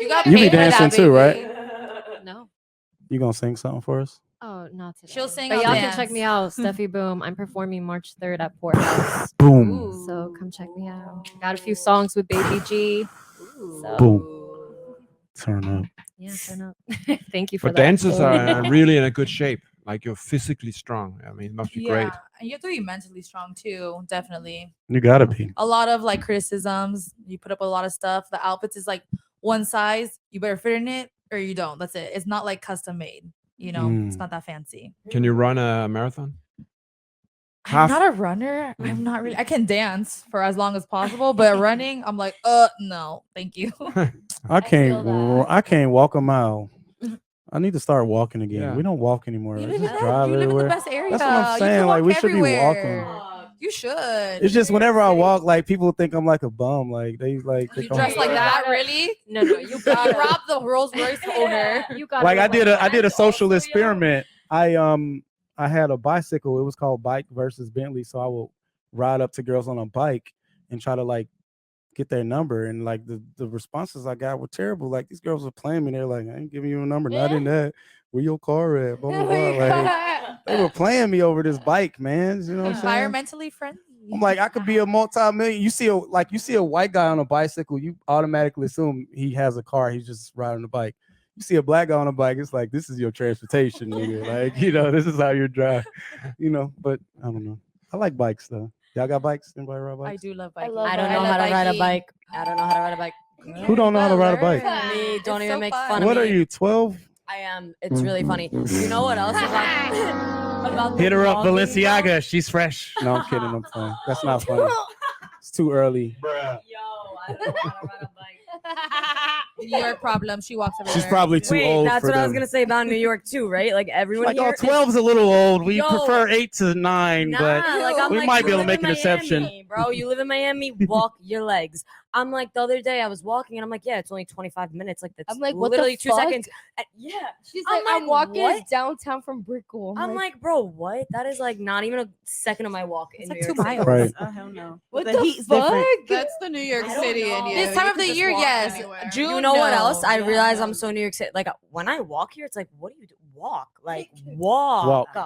got You be paid for that, dancing too, baby. right? No. You gonna sing something for us? Oh, not today. She'll sing, But I'll y'all can check dance. me out. Steffi Boom. I'm performing March 3rd at Port House. Boom. So come check me out. Got a few songs with Baby G. So Boom. Turn up. yeah, turn up. Thank you for But that. dancers are really in a good shape. Like you're physically strong. I mean, it must be great. And you have to be mentally strong too, definitely. You gotta be. A lot of like criticisms. You put up a lot of stuff. The outfits is like one size. You better fit in it or you don't. That's it. It's not like custom made. You know, it's not that fancy. Can you run a marathon? I'm not a runner. I'm not really. I can dance for as long as possible, but running, I'm like, no, thank you. I can't walk a mile. I need to start walking again. Yeah. We don't walk anymore. You I live, just in drive you live in the everywhere. best area. That's what I'm You saying. can Like walk we should be everywhere. walking. You should. It's just whenever I walk, like people think I'm like a bum. Like they You think dress like that, really? No, you got You robbed the Rolls Royce owner. You got like I did a social experiment. I had a bicycle. It was called Bike versus Bentley. So I would ride up to girls on a bike and try to like get their number. And like the responses I got were terrible. Like these girls were playing me. They're like, I ain't giving you a number. Not in that. Where your car at? Blah, blah, blah. Like, they were playing me over this bike, man. You know what I'm saying? Environmentally friendly. I'm like, I could be a multi-million. You see a white guy on a bicycle, you automatically assume he has a car. He's just riding a bike. You see a black guy on a bike, it's like, this is your transportation, nigga. Like, this is how you drive. But I don't know. I like bikes though. Y'all got bikes? Anybody ride bikes? I do love biking. I don't know how to ride a bike. I don't know how to ride a bike. Who don't know how to ride a bike? Me, don't even make fun of me. What are you, 12? I am. It's really funny. You know what else about Hit her up, walking? Balenciaga. She's fresh. No, I'm kidding. I'm playing. That's not funny. It's too early. Yo, I don't know how to ride a bike. New York problem. She walks everywhere. She's probably too Wait, old that's for what I was them. gonna say about New York too, right? Like everyone Like, here. 12's a little old. We Yo. prefer 8 to 9, Nah, but like, I'm we like, might you be able to live make in an exception. Miami, bro. You live in Miami, walk your legs. I'm like, the other day I was walking and I'm like, yeah, it's only 25 minutes. Like that's I'm like, what the literally 2 fuck? seconds. Yeah. She's I'm like, I'm walking what? downtown from Brickell. I'm like, bro, what? That is like not even a second of my walk in like New 2 York City. miles. Right. Oh hell no. what The the heat's fuck? different. That's the New York I don't City in know. you. This time You of can the just year, walk yes. anywhere. June, You know what no. else? I Yeah. realize I'm so New York City. Like when I walk here, it's like, what do you do? Walk. Like walk.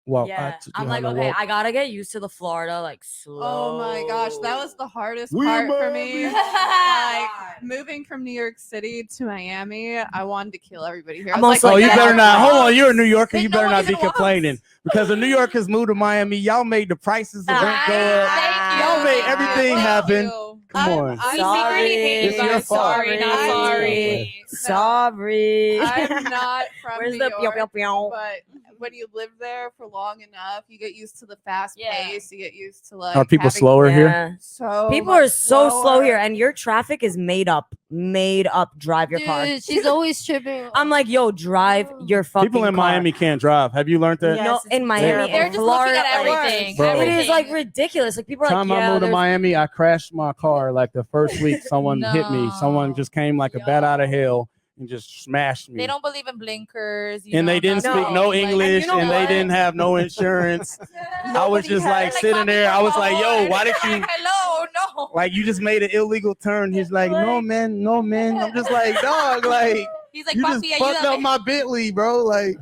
Walk. Yeah. I I'm know like, how to okay, walk. I gotta get used to the Florida, like slow. Oh my gosh, that was the hardest We part for me. Miami. Like moving from New York City to Miami, I wanted to kill everybody here. I I'm was also Oh, like, you Yeah. better not. Hold on, you're a New Yorker. But You no better one not be even walks. complaining because the New Yorkers moved to Miami. Y'all made the prices of rent go up. Thank Y'all made Thank everything you. happen. Come I'm- on. I'm We secretly hate It's you your guys. fault. Sorry, not Sorry. sorry. Sorry. I'm not from Where's New the York, pew, pew, pew? but when you live there for long enough, you get used to the fast Yeah. pace. You get used to like. Are people having slower here? Yeah. So People much are so slow slower. here, and your traffic is made up. Made up. Drive your car. Dude, she's always tripping. I'm like, yo, drive your fucking People in car. Miami can't drive. Have you learned that? Yeah. No, Yes, it's in Miami, terrible. They're in just looking Florida, at like, everything. Bro. it is like everything. ridiculous. Like people are like, Time I yeah, moved to there's- Miami, I crashed my car like the first week. Someone hit me. Someone No. just came like a bat out of hell and just smashed me. They don't believe in blinkers. And they didn't speak no English, you know and they what? didn't have no insurance. I was just like sitting there. I was like, "Yo, why did you Hello, no. like you just made an illegal turn?" He's like, "No, man, no, man." I'm just like, "Dog, like He's like, you papi, just fucked up my Bentley, bro." Like,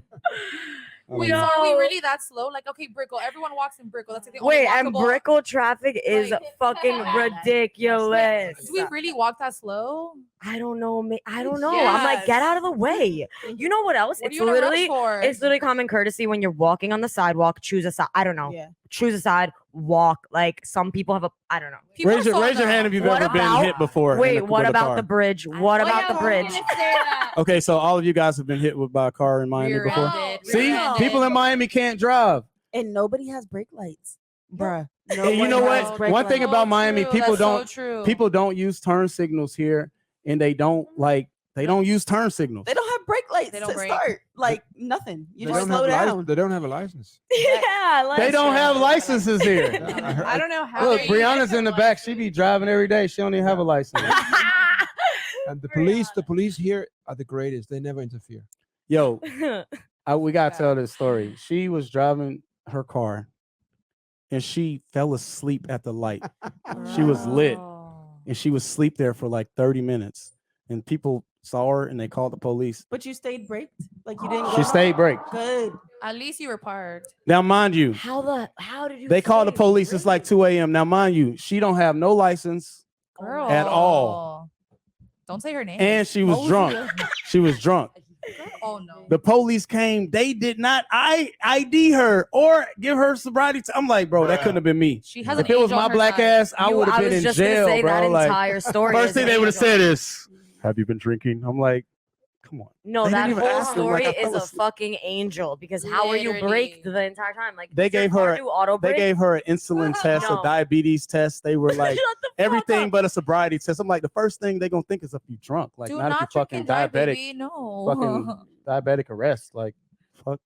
Wait, No. so are we really that slow? Like, okay, Brickell. Everyone walks in Brickell. That's like the only Wait, and walkable- Brickell traffic is Like- fucking ridiculous. Do we really walk that slow? I don't know. I don't know. I'm like, get out of the way. You know what else? What are It's you in a rush literally, for? it's literally common courtesy when you're walking on the sidewalk. Choose a side. I don't know. Yeah. Choose a side. Walk. Like some people have a. I don't know. People are raise your so hand dumb. if you've What ever been about- hit before. Wait, with what a about car. the bridge? What about the bridge? Okay, so all of you guys have been hit by a car in Miami before. Rear-ended, See, rear-ended. people in Miami can't drive. And nobody has brake lights. Bruh. And you know Nobody what? has brake One thing lights. about Miami, True, people that's so don't true. people don't use turn signals here, and they don't use turn signals. They don't have brake lights They to don't brake. start. Like nothing. You They just don't slow have down. They don't have a license. Yeah, like They don't have licenses here. I don't know how. Look, they Brianna's get in the their back. She be driving every day. She don't even have a license. And the police here are the greatest. They never interfere. Yo, license. we gotta tell this story. She was driving her car, and she fell asleep at the light. She was lit. Oh. And she was asleep there for like 30 minutes. And people saw her and they called the police. But you stayed braked? Like you didn't go She stayed braked. Good. At least you were parked. Now, mind you, How did you? they called the stay? police. It's like 2 a.m. Now, mind you, she don't have no license Girl. at all. Don't say her name. And she was drunk. She was drunk. Oh no. The police came. They did not ID her or give her sobriety. I'm like, bro, that couldn't have been me. She has If an it was angel my on her black side. ass, I would have I been was in just gonna jail, say bro. that Like, entire story. first is thing an they would have angel. said is, "Have you been drinking?" I'm like, come on. No, They that didn't even whole ask them, story like, I is fell a asleep. fucking angel because how were you braked the entire time? Like They does your gave car her. do auto They brake? gave her an insulin test, a No. diabetes test. They were like Shut the fuck everything up. but a sobriety test. I'm like, the first thing they gonna think is if you drunk, like Do not if you not drink fucking and drive, diabetic, baby. No. fucking diabetic arrest. Like, fuck.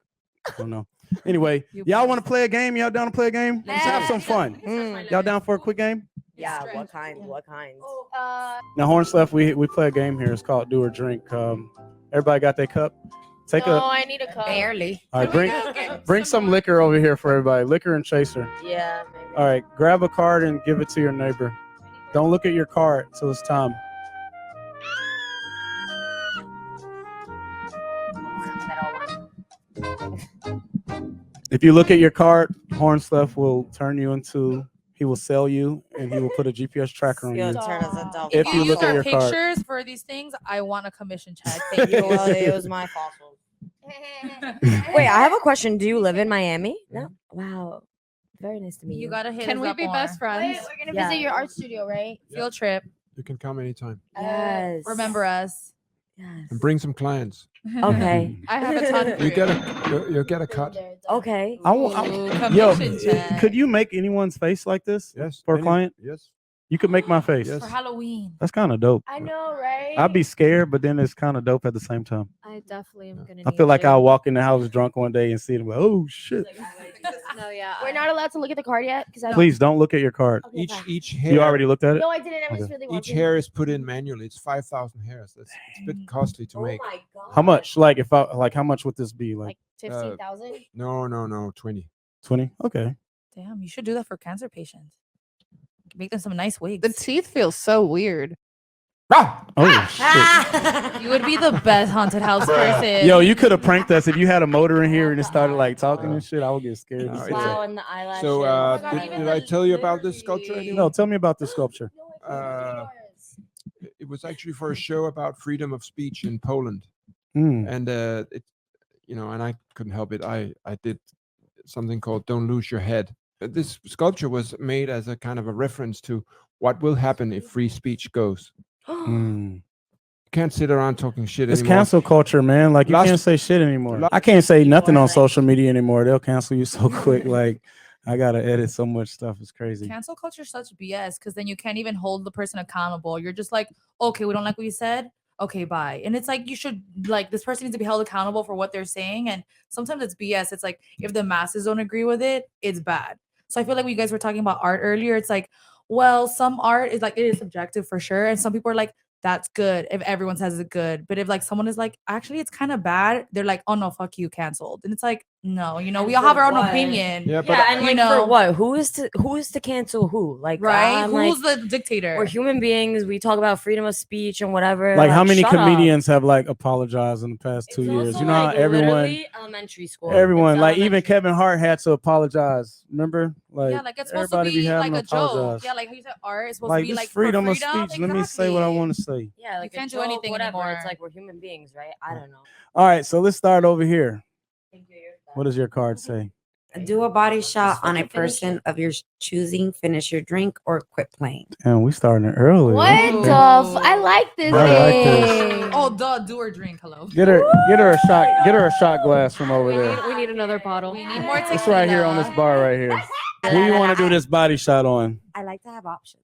I don't know. Anyway, You y'all both. want to play a game? Y'all down to play a game? Let's have some fun. Y'all down for a quick game? Yeah, what kind? What kind? Now, Hornsleth, we play a game here. It's called Do or Drink. Everybody got their cup? Take No, a. I need a cup. Barely. All right, bring some liquor over here for everybody. Liquor and chaser. Yeah, maybe. All right, grab a card and give it to your neighbor. Don't look at your card till it's time. If you look at your card, Hornsleth will turn you into. He will sell you, and he will put a GPS tracker on You'll you. turn us into If you use look at our your card. pictures for these things, I want a commission check. Thank you. Well, it was my fossils. Wait, I have a question. Do you live in Miami? No. Wow. Very nice to meet you. You gotta hit Can us we up be more. best friends? We're gonna Yeah. visit your art studio, right? Field trip. You can come anytime Yes. Remember us. Yes. and bring some clients. Okay. I have a ton for You get you get a cut. Okay. Ooh, Yo, commission check. could you make anyone's face like this? Yes. For a client? Yes. You could make my face. Yes. for Halloween? That's kind of dope. I know, right? I'd be scared, but then it's kind of dope at the same time. I definitely am gonna. I feel like I'll walk in the house drunk one day and see it. Like, oh shit! No, yeah. We're not allowed to look at the card yet because I Please don't look at your card. Okay, Each fine. each hair. You already looked at it. No, I didn't. I just Okay. really want Each to. hair is put in manually. It's 5,000 hairs. It's a bit costly to Oh make. my god. How much? Like if I like, how much would this be? Like Like 15,000. No, 20. 20? Okay. Damn, you should do that for cancer patients. Make them some nice wigs. The teeth feel so weird. Oh shit! You would be the best haunted house person. Yo, you could have pranked us if you had a motor in here and it started like talking and shit. I would get scared. No, as it's hell. Wow, and the eyelashes. So, God, did, even did I tell you about this sculpture? anymore? No, tell me about this sculpture. It was actually for a show about freedom of speech in Poland, Mm. and it, and I couldn't help it. I did something called "Don't Lose Your Head." This sculpture was made as a kind of a reference to what will happen if free speech goes. Mm. You can't sit around talking shit It's anymore. cancel culture, man. Like you Last- can't say shit anymore. la- I can't say nothing on social media anymore. They'll cancel you so quick. Like I gotta edit so much stuff. It's crazy. Cancel culture is such BS because then you can't even hold the person accountable. You're just like, okay, we don't like what you said. Okay, bye. And it's like you should like this person needs to be held accountable for what they're saying. And sometimes it's BS. It's like if the masses don't agree with it, it's bad. So I feel like when you guys were talking about art earlier, it's like, well, some art is like it is subjective for sure. And some people are like, that's good if everyone says it's good. But if like someone is like, actually, it's kind of bad, they're like, oh no, fuck you, canceled. And it's like, no, we all have our own opinion. Yeah, but Yeah, and like know- for what? Who is to cancel who? Like Right? I'm Who's like, the dictator? we're human beings. We talk about freedom of speech and whatever. Like how many shut up. comedians have like apologized in the past 2 It's years? also, You know how like, everyone, literally elementary school. everyone, It's like even elementary. Kevin Hart had to apologize. Remember? Like, yeah, like it's supposed to everybody be having like to a joke. apologize. Yeah, like how you said art is supposed like to be this like freedom for of freedom. speech. Let me say what I Exactly. want to say. Yeah, like can't a do joke, anything whatever. anymore. It's like we're human beings, right? I don't know. All right, so let's start over here. What does your card say? Do a body shot on a person of your choosing. Finish your drink or quit playing. And we starting early. What Okay. the? I like this I like game. this. Oh, duh, do or drink. Hello. Get her a shot. Get her a shot glass from over there. We need another bottle. We need more tequila. It's right here on this bar right here. Who you want to do this body shot on? I like to have options.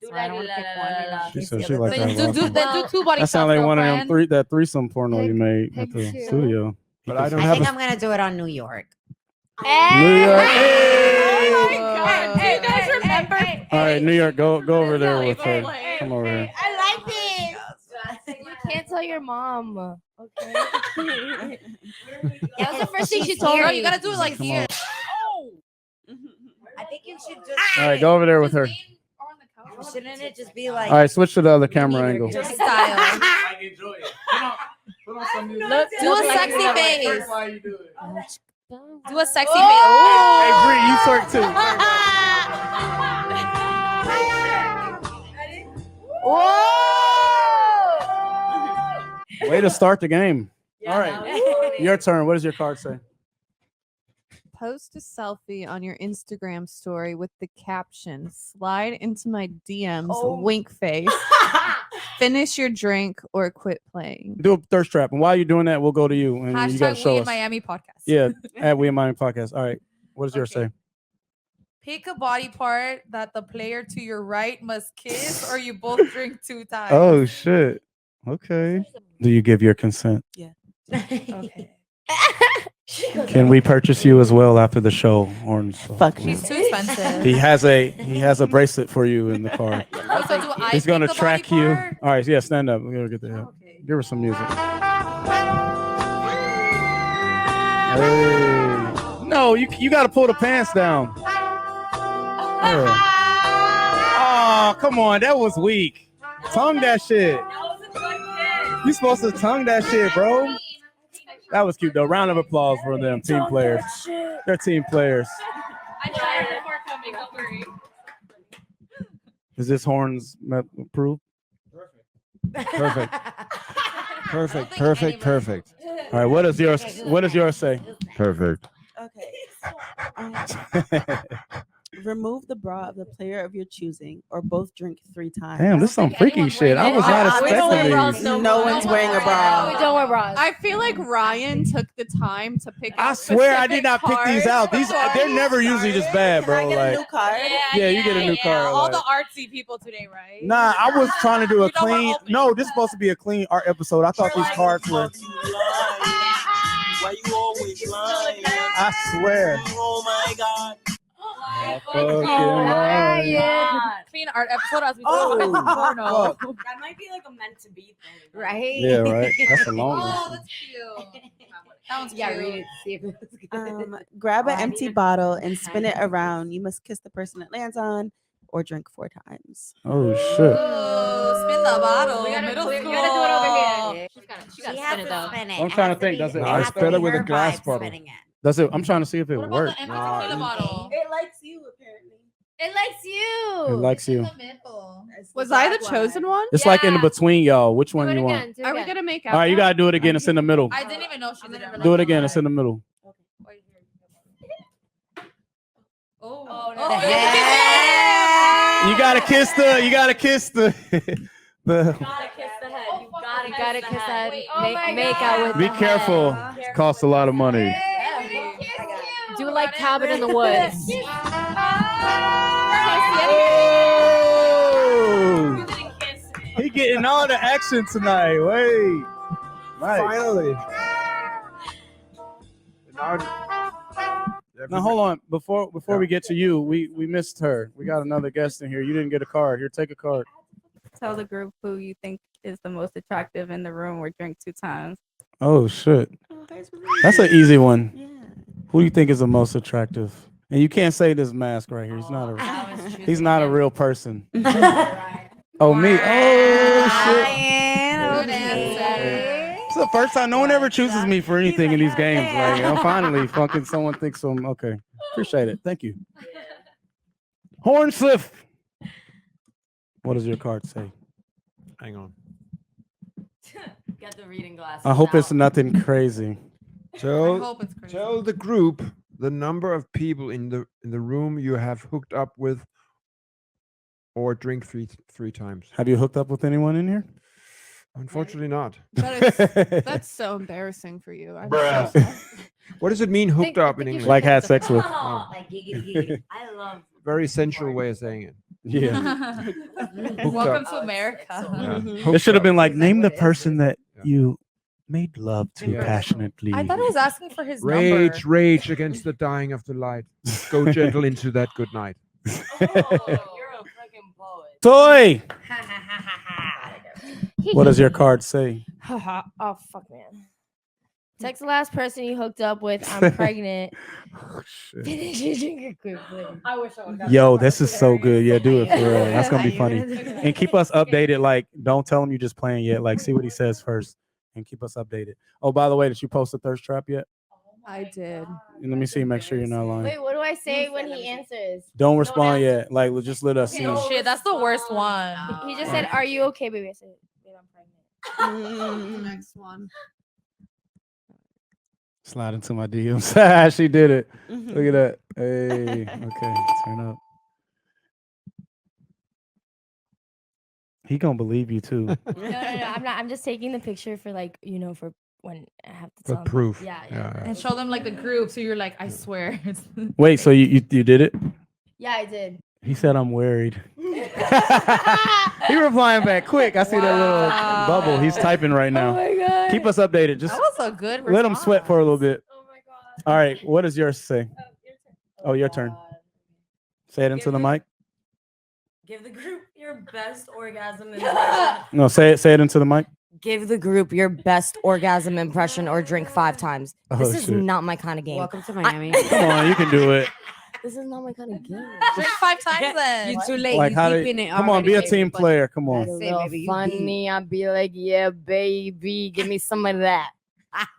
Do So I don't want to pick one. and She chase said the she other like person. that. Then do two body That shots. sounds like one of them girlfriend. that threesome porno you made at pick the two. studio. But I don't I have think a I'm gonna do it on New York. New York. Hey! Oh my God. Do you guys remember? All right, New York, go over there with her. Come over here. I like this. You can't tell your mom. Okay. That was the first thing she told Girl, me. you gotta do it like Come here. on. Oh. I think you should just. All right, go over there with her. Shouldn't it just be like? All right, switch to the other camera angle. Just style. like enjoy it. Put on some music. Do a Look like sexy you face. While you do it. Do a sexy face. Hey, Bree, you twerk too. Way to start the game. All right, your turn. What does your card say? Post a selfie on your Instagram story with the caption, slide into my DMs, wink face, finish your drink, or quit playing. Do a thirst trap, and while you're doing that, we'll go to you, and you got to Hashtag show We in us. Miami podcast. Yeah, at We in Miami podcast. All right, what does yours say? Pick a body part that the player to your right must kiss, or you both drink 2 times. Oh shit. Okay. Do you give your consent? Yeah. Okay. Can we purchase you as well after the show, Hornsleth? Fuck She's too expensive. He has a bracelet for you in the car. Also, do I He's gonna pick the track body you. part? All right, yeah, stand up. We're gonna get there. Give her some music. Hey. No, you got to pull the pants down. Yeah. Oh, come on, that was weak. Tongue that shit. You supposed to tongue that shit, bro. That was cute though. Round of applause for them, team players. They're team players. I tried it before coming. Don't worry. Is this Horns approved? Perfect. Perfect. All right, what does yours say? Perfect. Okay. Remove the bra of the player of your choosing, or both drink 3 times. Damn, this is some freaky shit. I was not expecting these. No one's wearing a bra. We don't wear bras. I feel like Ryan took the time to pick. I out swear I did specific not pick these cards out. They're before never usually this bad, Can I bro. get a Like, new card? yeah, you get a new card. All like- the artsy people today, right? Nah, I was trying to do a You know we're clean. open. No, this is supposed to be a clean art episode. I thought these cards were. Why you always lying? I swear. Oh my God. Clean art episode as we Oh, do porno. fuck. That might be like a meant to be thing. Right? Yeah, right. That's a long Oh, one. that's cute. That one's Yeah, cute. read it. See if it was good. Grab Oh, an I empty need a bottle and spin it timer. around. You must kiss the person it lands on, or drink 4 times. Oh shit. Ooh, spin the bottle. We gotta, Middle we school. gotta do it over here. She She gotta has spin it to though. spin it. I'm It trying has to think, be- does it- it No, has it's to better be with a her glass vibe bottle. spinning it. Does it? I'm trying to see if it What about works. the empty Nah, tequila bottle? It likes you, apparently. It likes you. It likes you. In the middle. Was I the chosen one? It's like in the Yeah. between y'all. Which Do one it you want? again. Do it Are we again. gonna make out? All right, you now? gotta do it again. It's in the middle. I didn't even know she did it. Do it again. It's in the middle. Oh, no. You gotta kiss the. You gotta kiss the. the. Gotta kiss the head. You gotta kiss the head. Wait, oh my Make out with Be the careful. head. It costs a lot of money. Do it like Cabin in the Woods. Oh! He getting all the action tonight. Wait. Nice. Finally. Now hold on. Before we get to you, we missed her. We got another guest in here. You didn't get a card. Here, take a card. Tell the group who you think is the most attractive in the room, or drink 2 times. Oh shit. Oh, there's That's an easy one. Yeah. Who do you think is the most attractive? And you can't say this mask right here. He's not a real person. Oh me. Oh shit. Good answer. It's the first time no one ever chooses me for anything in these games. Like, I'm finally fucking someone thinks I'm okay. Appreciate it. Thank you. Hornsleth. What does your card say? Hang on. Get the reading glasses. I hope it's out. nothing crazy. I Tell hope it's crazy. tell the group the number of people in the room you have hooked up with, or drink three times. Have you hooked up with anyone in here? Unfortunately, not. That's so embarrassing for you. I'm Bruh. so sorry. What does it mean hooked up in English? Like had sex with. Oh, like giggity. I love. Very sensual way of saying it. Yeah. Welcome up. to America. Yeah. It should have been like, name the person that Yeah. you made love to Yeah. passionately. I thought it was asking for his Rage, number. rage against the dying of the light. Go gentle into that good night. Oh, you're a freaking poet. Toy. What does your card say? Oh fuck, man. Text the last person you hooked up with. I'm pregnant. Oh, shit. Finish your drink quickly. I wish I would. Yo, this is so good. Yeah, do it for real. That's gonna be funny. And keep us updated. Like, don't tell him you're just playing yet. Like, see what he says first, and keep us updated. Oh, by the way, did you post a thirst trap yet? I did. And let me see. Make sure you're not lying. Wait, what do I say when he answers? Don't respond yet. Like, just let us see. Shit, that's the worst one. He just said, "Are you okay, baby?" I said, "Babe, I'm pregnant." Next one. Slide into my DMs. She did it. Look at that. Hey, okay, turn up. He gonna believe you too. No, I'm not. I'm just taking the picture for like, for when I have to For tell him. proof. Yeah. And show them like the group. So you're like, I swear. Wait, so you did it? Yeah, I did. He said I'm worried. He replying back quick. I see that little bubble. He's typing right now. Oh my god. Keep us updated. Just That was a good let him sweat for a little bit. Oh my god. All right, what does yours say? Oh, your turn. Say it into the mic. Give the group your best orgasm impression. No, say it into the mic. Give the group your best orgasm impression or drink 5 times. This is shit. not my kind of game. Welcome to Miami. Come on, you can do it. This is not my kind of game. Drink 5 times then. You're too late. Like You how deep do in it come on, already, be a baby. team player. Come That's on. a Say, little baby, you funny. I'd be like, yeah, baby, give me some of that.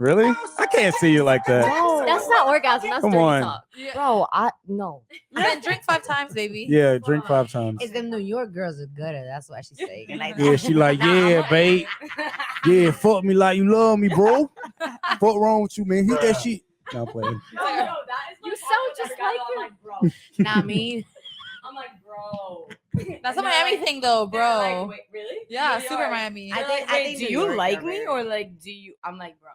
Really? I can't see you like that. No, That's not orgasm. That's Come dirty on. talk. bro. No. Then drink 5 times, baby. Yeah, drink 5 times. It's them New York girls are good at. That's what she's saying. And Yeah, she like, yeah, babe. Yeah, fuck me like you love me, bro. Fuck wrong with you, man? Hit that shit. No, I'm playing. You sound just like bro. Not me. I'm like, bro. That's a Miami thing, though, bro. Wait, really? Yeah, super Miami. I think do New you York like are me very- or like do you? I'm like, bro.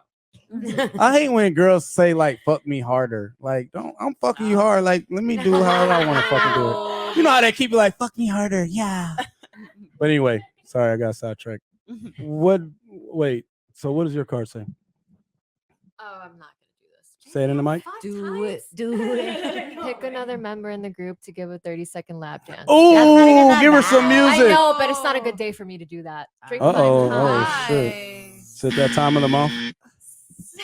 I hate when girls say like fuck me harder. Like, I'm fucking you hard. Like, let me do how I want to fucking do it. You know how they keep it like fuck me harder. Yeah. But anyway, sorry, I got sidetracked. Wait, so what does your card say? Oh, I'm not gonna do this. Say it in the mic. Do it. Pick another member in the group to give a 30-second lap dance. Oh, give her some I music. know, but it's not a good day for me to do that. Drink Uh-oh. 5 Oh, times. shit. Is it that time of the month?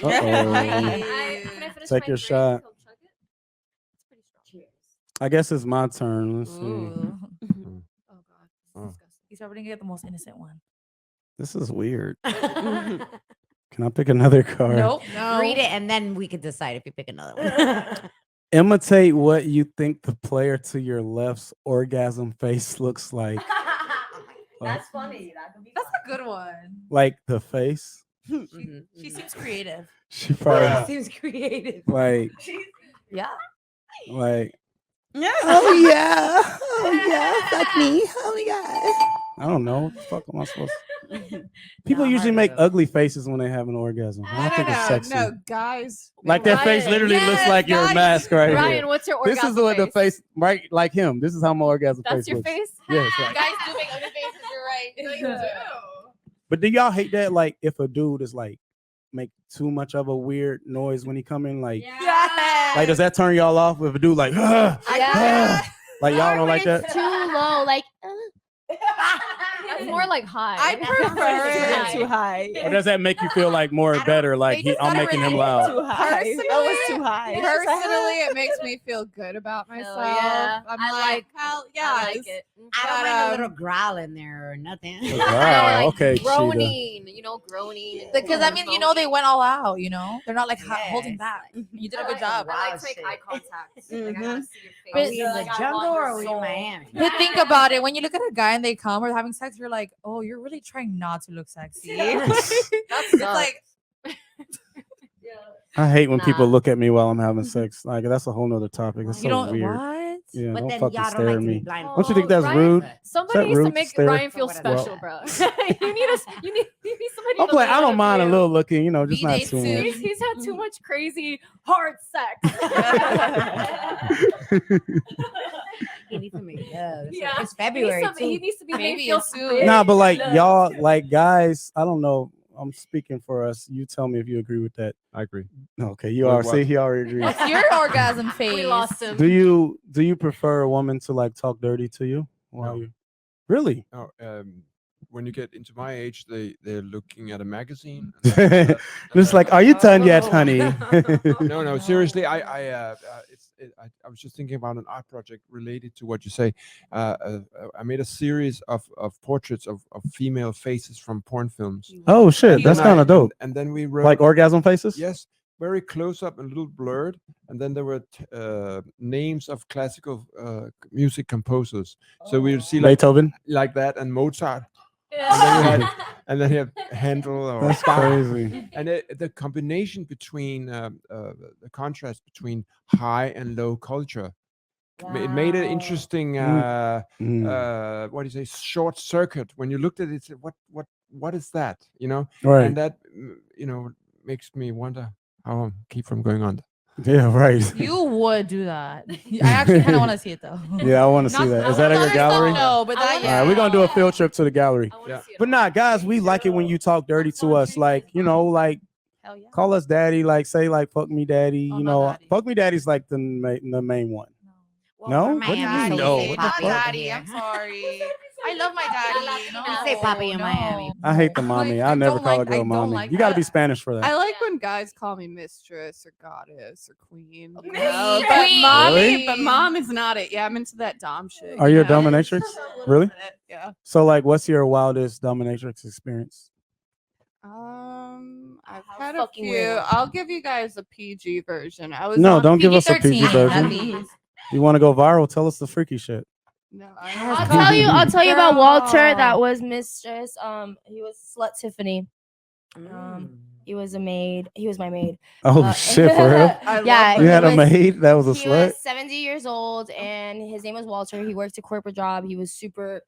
Uh-oh. Can I finish Take my your drink? shot. I'll chug it. It's pretty strong. I guess it's my turn. Let's see. Ooh. Oh god, this is Oh. disgusting. He's probably gonna get the most innocent one. This is weird. Can I pick another card? Nope. No. Read it and then we could decide if you pick another one. Imitate what you think the player to your left's orgasm face looks like. That's funny. That could be. That's a good one. Like the face. She seems creative. She probably Seems creative. like Yeah. like Yeah. oh yeah. Oh yeah. Fuck me. Oh my god. I don't know. What the fuck am I supposed to? People Nah, usually hard make to go. ugly faces when they have an orgasm. I don't think it's sexy. No, guys. Like that face Ryan, literally looks yes, like your guys. mask right Ryan, here. what's your This orgasm is what the face? face right like him. This is how my orgasm That's face your looks. face? Yes, right. Guys do make ugly faces. You're right. But do y'all hate that? Like if a dude is like make too much of a weird noise when he come in, like like does that turn y'all off? If a dude like Yeah. like y'all Or don't when like it's that? too low, like. That's more like high. I prefer It's it. too high. Or does that make you feel like more better? Like just I'm gotta making him relate loud. Too high. That was too high. Personally, it makes me feel good about myself. yeah. I'm I like, like- hell I yes. like it. I don't But, mind a little growl in there or nothing. Wow, like okay, Cheetah. groaning, groaning. and Because I mean, they went all out. They're not like holding Yes. back. You did a I good like- job. I like to make Shit. eye contact. Like, I Mhm. gotta see your face. Are we in the Like, I jungle want or your are we in soul. Miami? But think about it. When you look at a guy and they come or having sex, you're like, oh, you're really trying not to look sexy. It's like, I hate when people Nah. look at me while I'm having sex. Like that's a whole nother topic. That's you so don't weird. what? Yeah, But don't then fucking y'all stare don't like at to me. be blind. Don't you think that's Ryan, rude? Somebody that needs to rude, make stare? Ryan feel Well, special, bro. you need us. You need somebody. I'm to playing. I look don't out mind for a you. little looking, just not B-Day too too. much. He's had too much crazy hard sex. He needs to make love. Yeah. It's February He too. needs to be made Maybe feel it's soon. big. Nah, but like y'all, like guys, I don't know. I'm speaking for us. You tell me if you agree with that. I agree. Okay, you With are. what? See, he already agrees. What's your orgasm phase? We lost him. Do you prefer a woman to like talk dirty to you? While No. you really? Oh, when you get into my age, they're looking at a magazine. Just like, are you done yet, honey? No, seriously. I was just thinking about an art project related to what you say. I made a series of portraits of female faces from porn films. Oh shit, that's kind of dope. And then we wrote Like orgasm faces. Yes, very close up and a little blurred. And then there were names of classical music composers. So we would see like Beethoven, like that, and Mozart. And then you have Handel or That's Bach. crazy. And the combination between the contrast between high and low culture, it made an interesting what do you say, short circuit. When you looked at it, said, what is that? You know, Right. And that makes me wonder how I keep from going on. Yeah, right. You would do that. I actually kind of want to see it though. Yeah, I want to see that. Is that at your gallery? No, but that, All right, we're gonna do a field trip to the gallery. Yeah. But nah, guys, we like it when you talk dirty to us. Like, like Hell yeah. call us daddy. Like, say like fuck me daddy. Oh, You not know, daddy. fuck me daddy's like the main one. No? What do you mean, no? What the Not fuck? daddy. I'm sorry. I love my daddy. No, say papi in Miami. I hate the mommy. Like, I I never don't call like- a girl I don't mommy. like You got to that. be Spanish for that. I like when guys call me mistress or goddess or queen. You Queen. know? But Queen. mommy, Really? but mom is not it. Yeah, I'm into that dom shit. Are you a know? dominatrix? Really? Yeah. So like, what's your wildest dominatrix experience? I've had a fucking few. weird. I'll give you guys a PG version. I was No, on don't give us a PG-13, PG version. please. You want to go viral? Tell us the freaky shit. No, I'll tell you about Girl. Walter. That was mistress. He was slut Tiffany. He was a maid. He was my maid. Oh shit, for real? Yeah, You he had a was- maid that was a He slut. was 70 years old, and his name was Walter. He worked a corporate job. He was super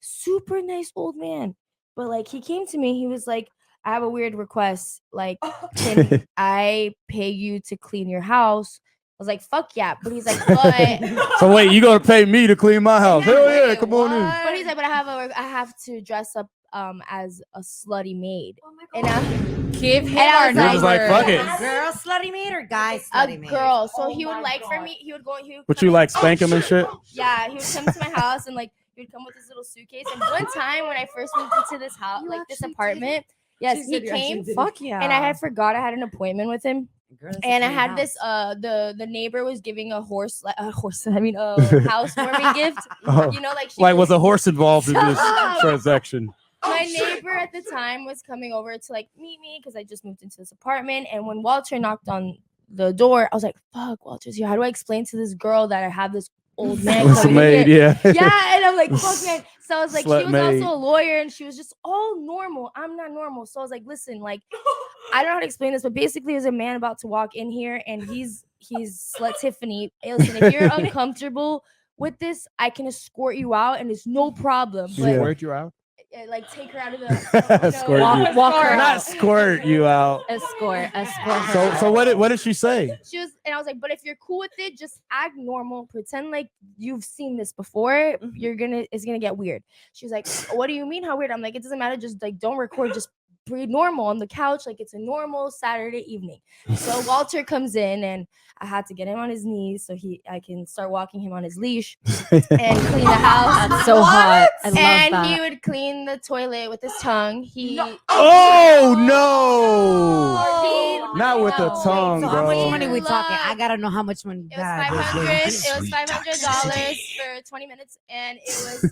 super nice old man. But like, he came to me. He was like, I have a weird request. Like, can I pay you to clean your house? I was like, fuck yeah. But he's like, but So wait, you gonna pay me to clean my house? Hell yeah, come on in. but he's like, but I have to dress up as a slutty maid. And I Give him And I our was You're just like, fuck it. Girl slutty maid or guy a slutty maid? girl. So he would like for me. He would go. He would But come you in- like spank him and shit? Yeah, he would come to my house and like he would come with his little suitcase. And one time when I first moved into this house, like this apartment, yes, he came. Fuck yeah. And I had forgot I had an appointment with him. Girl, that's a And I clean had house. this the neighbor was giving a housewarming gift. Oh, You know, like she like was a horse involved in this Stop. transaction? my neighbor at the time was coming over to like meet me because I just moved into this apartment. And when Walter knocked on the door, I was like, fuck, Walter's here. How do I explain to this girl that I have this old man It's a coming maid, in? yeah. Yeah, and I'm like, fuck, man. So I was like, Slut she was maid. also a lawyer, and she was just all normal. I'm not normal. So I was like, listen, like, I don't know how to explain this, but basically, there's a man about to walk in here, and he's slut Tiffany. Hey, listen, if you're uncomfortable with this, I can escort you out, and it's no problem. But Yeah. Work you out. like, take her out of the Squirt you. Walk her Not out. squirt you out. Escort her. So what did she say? She was, and I was like, but if you're cool with it, just act normal. Pretend like you've seen this before. It's gonna get weird. She was like, what do you mean how weird? I'm like, it doesn't matter. Just like don't record. Just breathe normal on the couch, like it's a normal Saturday evening. So Walter comes in, and I had to get him on his knees so I can start walking him on his leash and clean the house. That's so hot. I love And that. he would clean the toilet with his tongue. Oh no! He- Not with the no. tongue, So how much bro. money we talking? I gotta know how much money. It was $500. It was $500 for 20 minutes, and it was.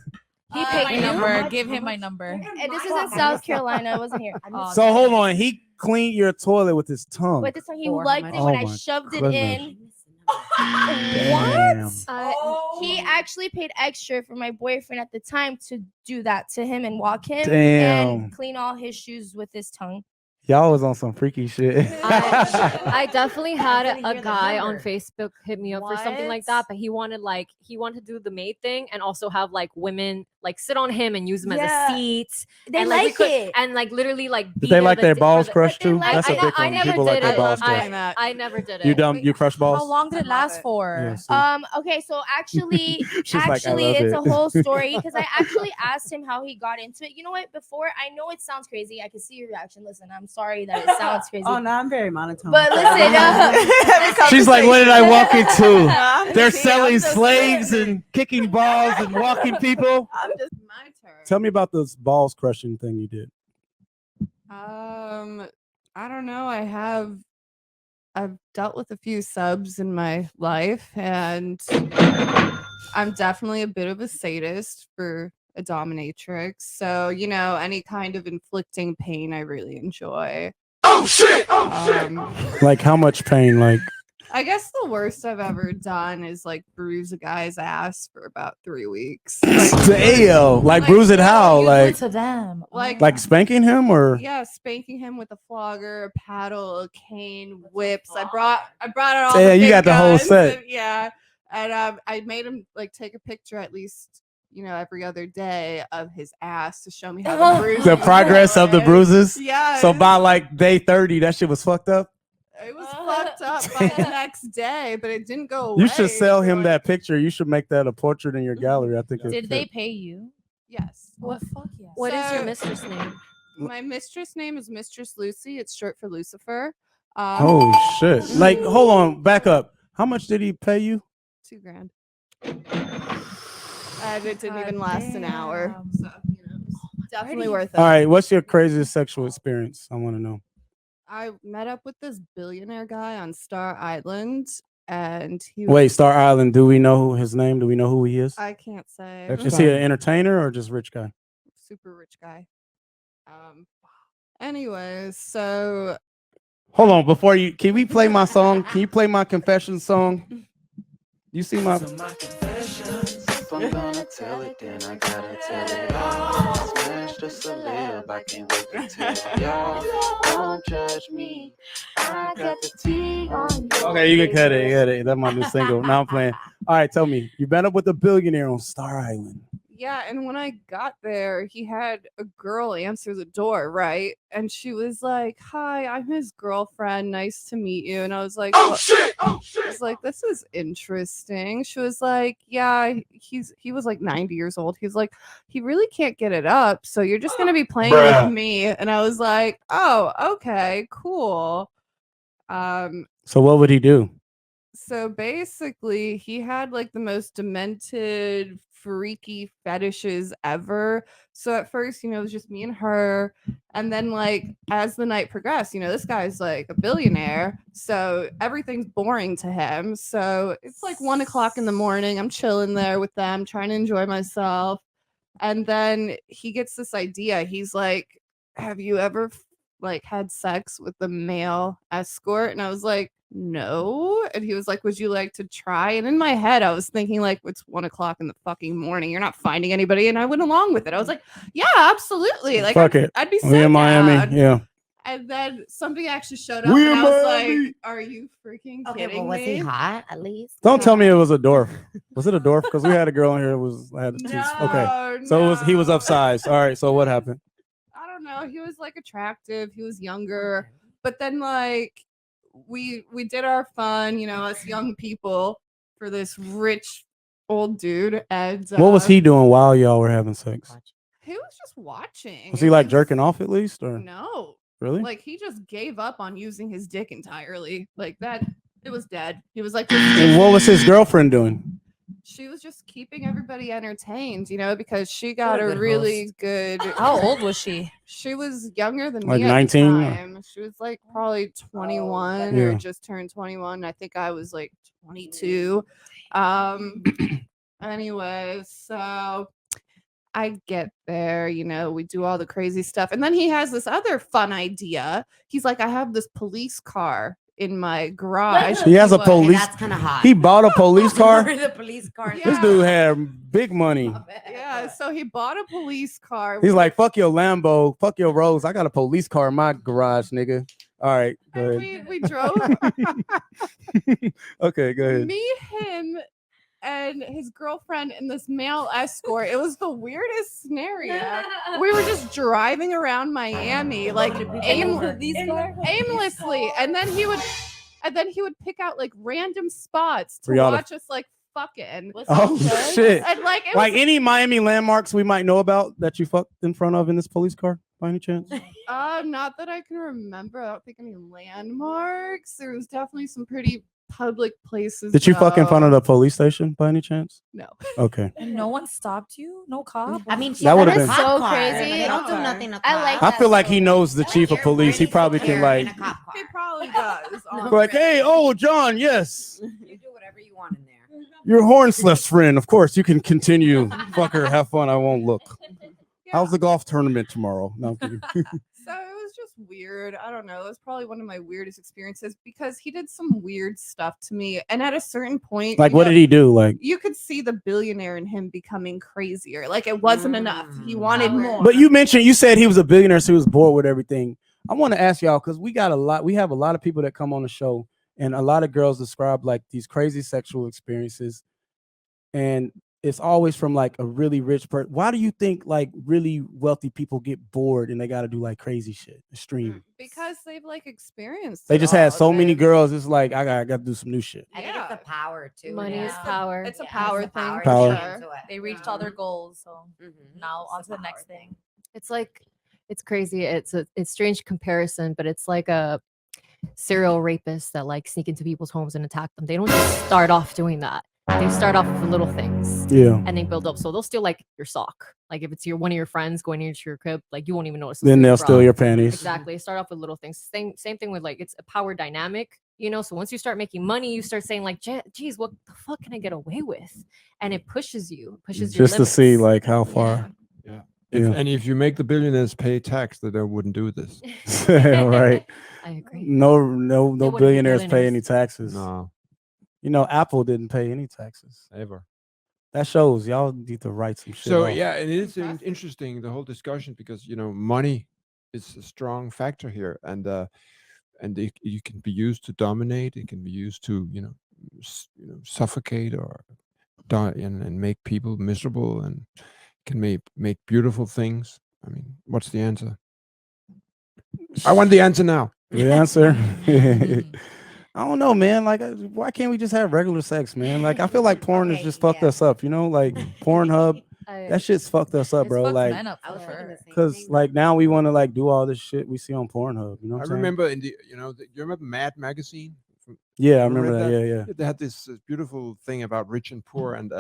He paid my number. Give him my number. And this is in South Carolina. I wasn't here. So hold on, he cleaned your toilet with his tongue. But this time he Or how liked much? it when Oh I my shoved it goodness. in. Damn. He actually paid extra for my boyfriend at the time to do that to him and walk him Damn. and clean all his shoes with his tongue. Y'all was on some freaky shit. I definitely had didn't a hear the guy on number. Facebook hit me up for something like that, but he wanted to do the maid thing and also have like women like sit on him and use him as Yeah. a seat. They and, like we it. And like literally like Did be they there like the their day- balls for the- crushed too? like- That's a I- big I one. never People like did their it. balls I- crushed. I never did it. You you crush balls? How long did it last Yeah, for? see. Okay, so actually, She's like, I actually, love it's it. a whole story because I actually asked him how he got into it. You know what? Before, I know it sounds crazy. I can see your reaction. Listen, I'm sorry that it sounds crazy. Oh no, I'm very monotone. But listen, She's like, what did I walk into? I'm They're just- selling I'm just- slaves and kicking balls and walking people. I'm just My turn. Tell me about this balls crushing thing you did. I don't know. I've dealt with a few subs in my life, and I'm definitely a bit of a sadist for a dominatrix. So, you know, any kind of inflicting pain I really enjoy. Oh shit! Oh shit! Like how much pain? Like I guess the worst I've ever done is like bruise a guy's ass for about 3 weeks. damn, like bruise it how? You do Like it to them. like spanking him or yeah, spanking him with a flogger, a paddle, a cane, whips. I brought it all. Yeah, the you big got the whole guns, set. and, yeah, and I made him like take a picture at least, you know, every other day of his ass to show me how the bruises the progress of the bruises? Yeah. So by like day 30, that shit was fucked up. It was fucked up by the next day, but it didn't go away. You should sell for, him like- that picture. You should make that a portrait in your gallery. I think. Did they pay you? Yes. What? Fuck yes. What is your So- mistress name? My mistress name is Mistress Lucy. It's short for Lucifer. Oh shit! Like, hold on, back up. How much did he pay you? $2,000. And it didn't even last an hour. So, you know, it's definitely worth it. All right, what's your craziest sexual experience? I want to know. I met up with this billionaire guy on Star Island, and he Wait, Star Island. Do we know his name? Do we know who he is? I can't say. Is he an entertainer or just rich guy? Super rich guy. Anyways, so Hold on, before you, can we play my song? Can you play my confession song? You see my. If I'm gonna tell it, then I gotta tell it all. Smash just a lip, I can't wait to tell y'all. Don't judge me, I got the tea on you. Okay, you can cut it. That's my new single. Now I'm playing. All right, tell me, you met up with a billionaire on Star Island. yeah, and when I got there, he had a girl answer the door, right? And she was like, "Hi, I'm his girlfriend. Nice to meet you." And I was like, Oh shit! Oh shit! I was like, "This is interesting." She was like, "Yeah, he was like 90 years old. He's like, he really can't get it up, so you're just gonna be playing Bruh. with me." And I was like, "Oh, okay, cool." So what would he do? So basically, he had like the most demented, freaky fetishes ever. So at first, you know, it was just me and her. And then, like, as the night progressed, you know, this guy's like a billionaire. So everything's boring to him. So it's like 1 o'clock in the morning. I'm chilling there with them, trying to enjoy myself. And then he gets this idea. He's like, "Have you ever like had sex with a male escort?" And I was like, "No." And he was like, "Would you like to try?" And in my head, I was thinking, like, it's 1 o'clock in the fucking morning. You're not finding anybody. And I went along with it. I was like, "Yeah, absolutely." Like, Fuck it. I'd be so We in Miami. down. Yeah. And then somebody actually showed up, We and in I was Miami. like, "Are you freaking Okay, kidding well, was me?" he hot at least? Don't tell me it was a dwarf. Was it a dwarf? Because we had a girl in here that was had teeth. Okay. No, So he was no. upsized. All right. So what happened? I don't know. He was like attractive. He was younger. But then like we did our fun, you know, us young people for this rich old dude. And What was he doing while y'all were having sex? He was just watching. Was he like jerking off at least, or No. really? Like he just gave up on using his dick entirely. Like that, it was dead. He was like, And what was his girlfriend doing? she was just keeping everybody entertained, you know, because she got What a a good really host. good. How old was she? She was younger than Like me. At 19? the time. She was like probably 21 Yeah. or just turned 21. I think I was like 22. Anyway, so I get there, you know, we do all the crazy stuff. And then he has this other fun idea. He's like, "I have this police car in my garage." He has a Like, police. That's kind of hot. He bought a police car. the police car. This dude had big money. Yeah, so he bought a police car. He's like, "Fuck your Lambo, fuck your Rolls. I got a police car in my garage, nigga." All right, go and ahead. we drove Okay, go ahead. me, him, and his girlfriend and this male escort. It was the weirdest scenario. We were just driving around Miami, like aimlessly, and then he would pick out like random spots to For y'all to- watch us like fucking. Oh shit! And like it Like was, any Miami landmarks we might know about that you fucked in front of in this police car, by any chance? not that I can remember. I don't think any landmarks. There was definitely some pretty public places. Did you fuck in front of though. the police station by any chance? No. Okay. And no one stopped you? No cop? I mean, she That has would've a been- cop so car. crazy. They don't do nothing to I like cops. I feel like he story. knows the chief of You're police. He pretty probably can secure in like a cop car. He probably does. like, hey, oh John, yes. You do whatever you want in there. You're Hornsleth's friend. Of course, you can continue. Fucker, have fun. I won't look. How's the golf tournament tomorrow? No, I'm kidding. So it was just weird. I don't know. It was probably one of my weirdest experiences because he did some weird stuff to me. And at a certain point, Like, what did he do? Like, you could see the billionaire in him becoming crazier. Like it wasn't enough. He wanted more. but you said he was a billionaire, so he was bored with everything. I want to ask y'all because we have a lot of people that come on the show, and a lot of girls describe like these crazy sexual experiences, and it's always from like a really rich person. Why do you think like really wealthy people get bored and they got to do like crazy shit, extreme? Because they've like experienced. They it just had all. so many They- girls. It's like I got to do some new shit. I think it's the power too. Money is Yeah. power. It's a Yeah, power it's the thing. to Power. get Sure. into it. They reached all their goals, so Mhm. now It's on to the power next thing. It's like it's crazy. It's a strange comparison, but it's like a serial rapist that like sneak into people's homes and attack them. They don't just start off doing that. They start off with little things. Yeah. And they build up. So they'll steal like your sock. Like if it's one of your friends going into your crib, like you won't even notice. it's Then where they'll you're steal from. your panties. Exactly. Start off with little things. Same thing with like it's a power dynamic, you know. So once you start making money, you start saying like, geez, what the fuck can I get away with? And it pushes you, pushes your Just to see limits. like how far. Yeah. Yeah. And if you make the billionaires pay tax, then they wouldn't do this. Right. I agree. No wouldn't be billionaires pay billionaires. any taxes. No, You know, Apple didn't pay any taxes. ever. That shows y'all need to write some shit. So off. yeah, and it is interesting, the whole discussion, because money is a strong factor here, and it can be used to dominate. It can be used to suffocate or die and make people miserable, and can make beautiful things. I mean, what's the answer? I want the answer now. The answer. I don't know, man. Like, why can't we just have regular sex, man? Like, I feel like porn has Okay, just fucked yeah. us up, you know? Like, Pornhub, that shit's fucked us up, It's bro. fucked Like, men up I for was thinking sure. the same because thing. like now we want to like do all this shit we see on Pornhub. You know what I I'm saying? remember you remember Mad Magazine? Yeah, I You remember read that. Yeah, yeah. They had this beautiful thing about rich and poor, and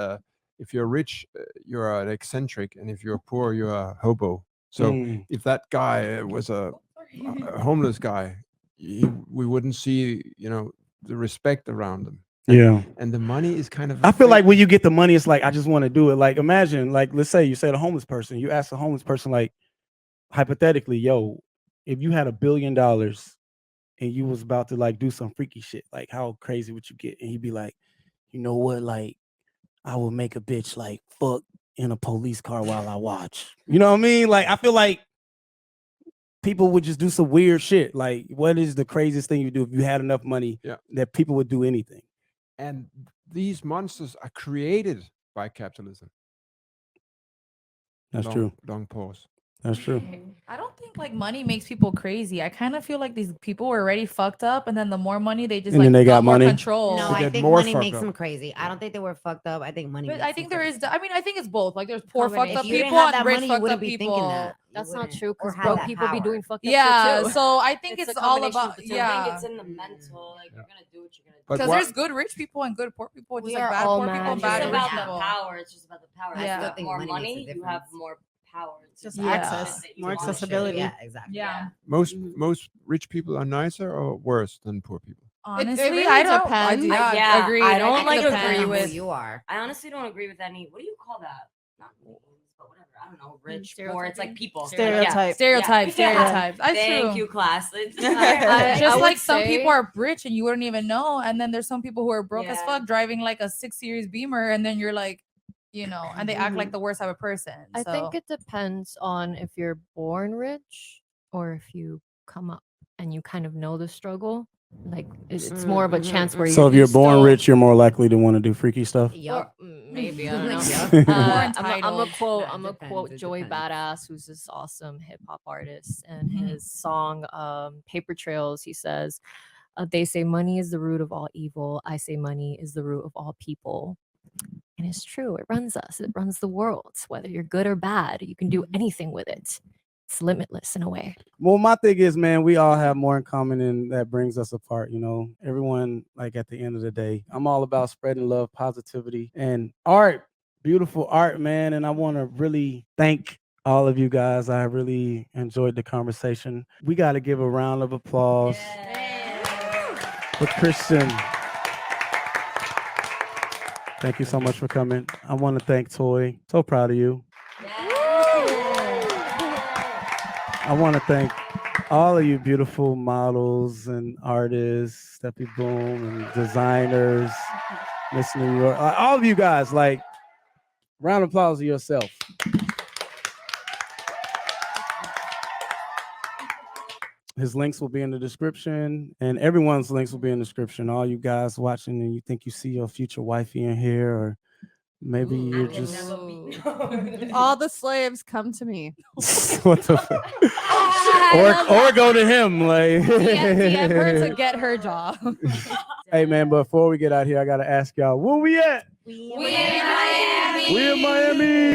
if you're rich, you're an eccentric, and if you're poor, you're a hobo. So Mm. if that guy was a homeless guy, we wouldn't see, the respect around him. Yeah. And the money is kind of. I feel like when you get the money, it's like I just want to do it. Like imagine, like let's say you said a homeless person, you ask a homeless person, like hypothetically, yo, if you had $1 billion and you was about to like do some freaky shit, like how crazy would you get? And he'd be like, you know what, like I would make a bitch like fuck in a police car while I watch. You know what I mean? Like I feel like people would just do some weird shit. Like, what is the craziest thing you do if you had enough money that people would do anything? And these monsters are created by capitalism. That's true. Long pause. That's true. I don't think like money makes people crazy. I kind of feel like these people were already fucked up, and then the more money they just And then they got more money. control. No, They I get think more money fucked makes up. them crazy. I don't think they were fucked up. I think money. But makes I them think there crazy. is. I mean, I think it's both. Like there's poor fucked If up you didn't people have and that rich money, you fucked wouldn't up be people. thinking that. You That's not wouldn't. true Or because have broke that people be power. doing fucked up Yeah, shit too. so I think it's a all combination about of the two. yeah. I think it's in the mental. Like you're gonna do what you're gonna do. But Because why- there's good rich people and good poor people. Just We like are bad all poor people mad. and It's just bad rich about people. the power. It's just about the power. Yeah. If you I have think more money makes a money, you have difference. more power. to Just do access, shit that you more want to do. accessibility. Yeah, exactly. Yeah. Most rich people are nicer or worse than poor people. Honestly, really I don't. depends. Yeah, agreed. I don't think like it agree depends. Depends on with- who you are. I honestly don't agree with any. What do you call that? Not names, but whatever. I don't know. Rich, poor. It's like people. Stereotype. Stereotypes. Yeah. Stereotypes. That's Thank true. you, class. Just would like some say- people are rich and you wouldn't even know, and then there's some people who are broke as Yeah. fuck driving like a 6 Series Beamer, and then you're like, and they act like the worst type of person. I So. think it depends on if you're born rich or if you come up and you kind of know the struggle. Like it's more of a chance where So if you're born rich, you're more likely to want to do freaky stuff. Yup. maybe I don't know. Yup. More I'm entitled. a quote. That I'm a depends, quote it Joey depends. Badass, who's this awesome hip hop artist, and Mhm. his song "Paper Trails." He says, "They say money is the root of all evil. I say money is the root of all people." And it's true. It runs us. It runs the world. Whether you're good or bad, you can do anything with it. it's limitless in a way. Well, my thing is, man, we all have more in common and that brings us apart. You know, everyone, like at the end of the day, I'm all about spreading love, positivity, and art, beautiful art, man. And I want to really thank all of you guys. I really enjoyed the conversation. We got to give a round of applause for Kristian. Thank you so much for coming. I want to thank Toy. So proud of you. I want to thank all of you beautiful models and artists, Steppy Boom, and designers, Miss New York. All of you guys, like, round of applause to yourself. His links will be in the description, and everyone's links will be in the description. All you guys watching and you think you see your future wifey in here, or maybe you're just... All the slaves come to me. What the fuck? Or go to him, like... DM her to get her job. Hey, man, before we get out here, I got to ask y'all, where we at? We in Miami. We in Miami.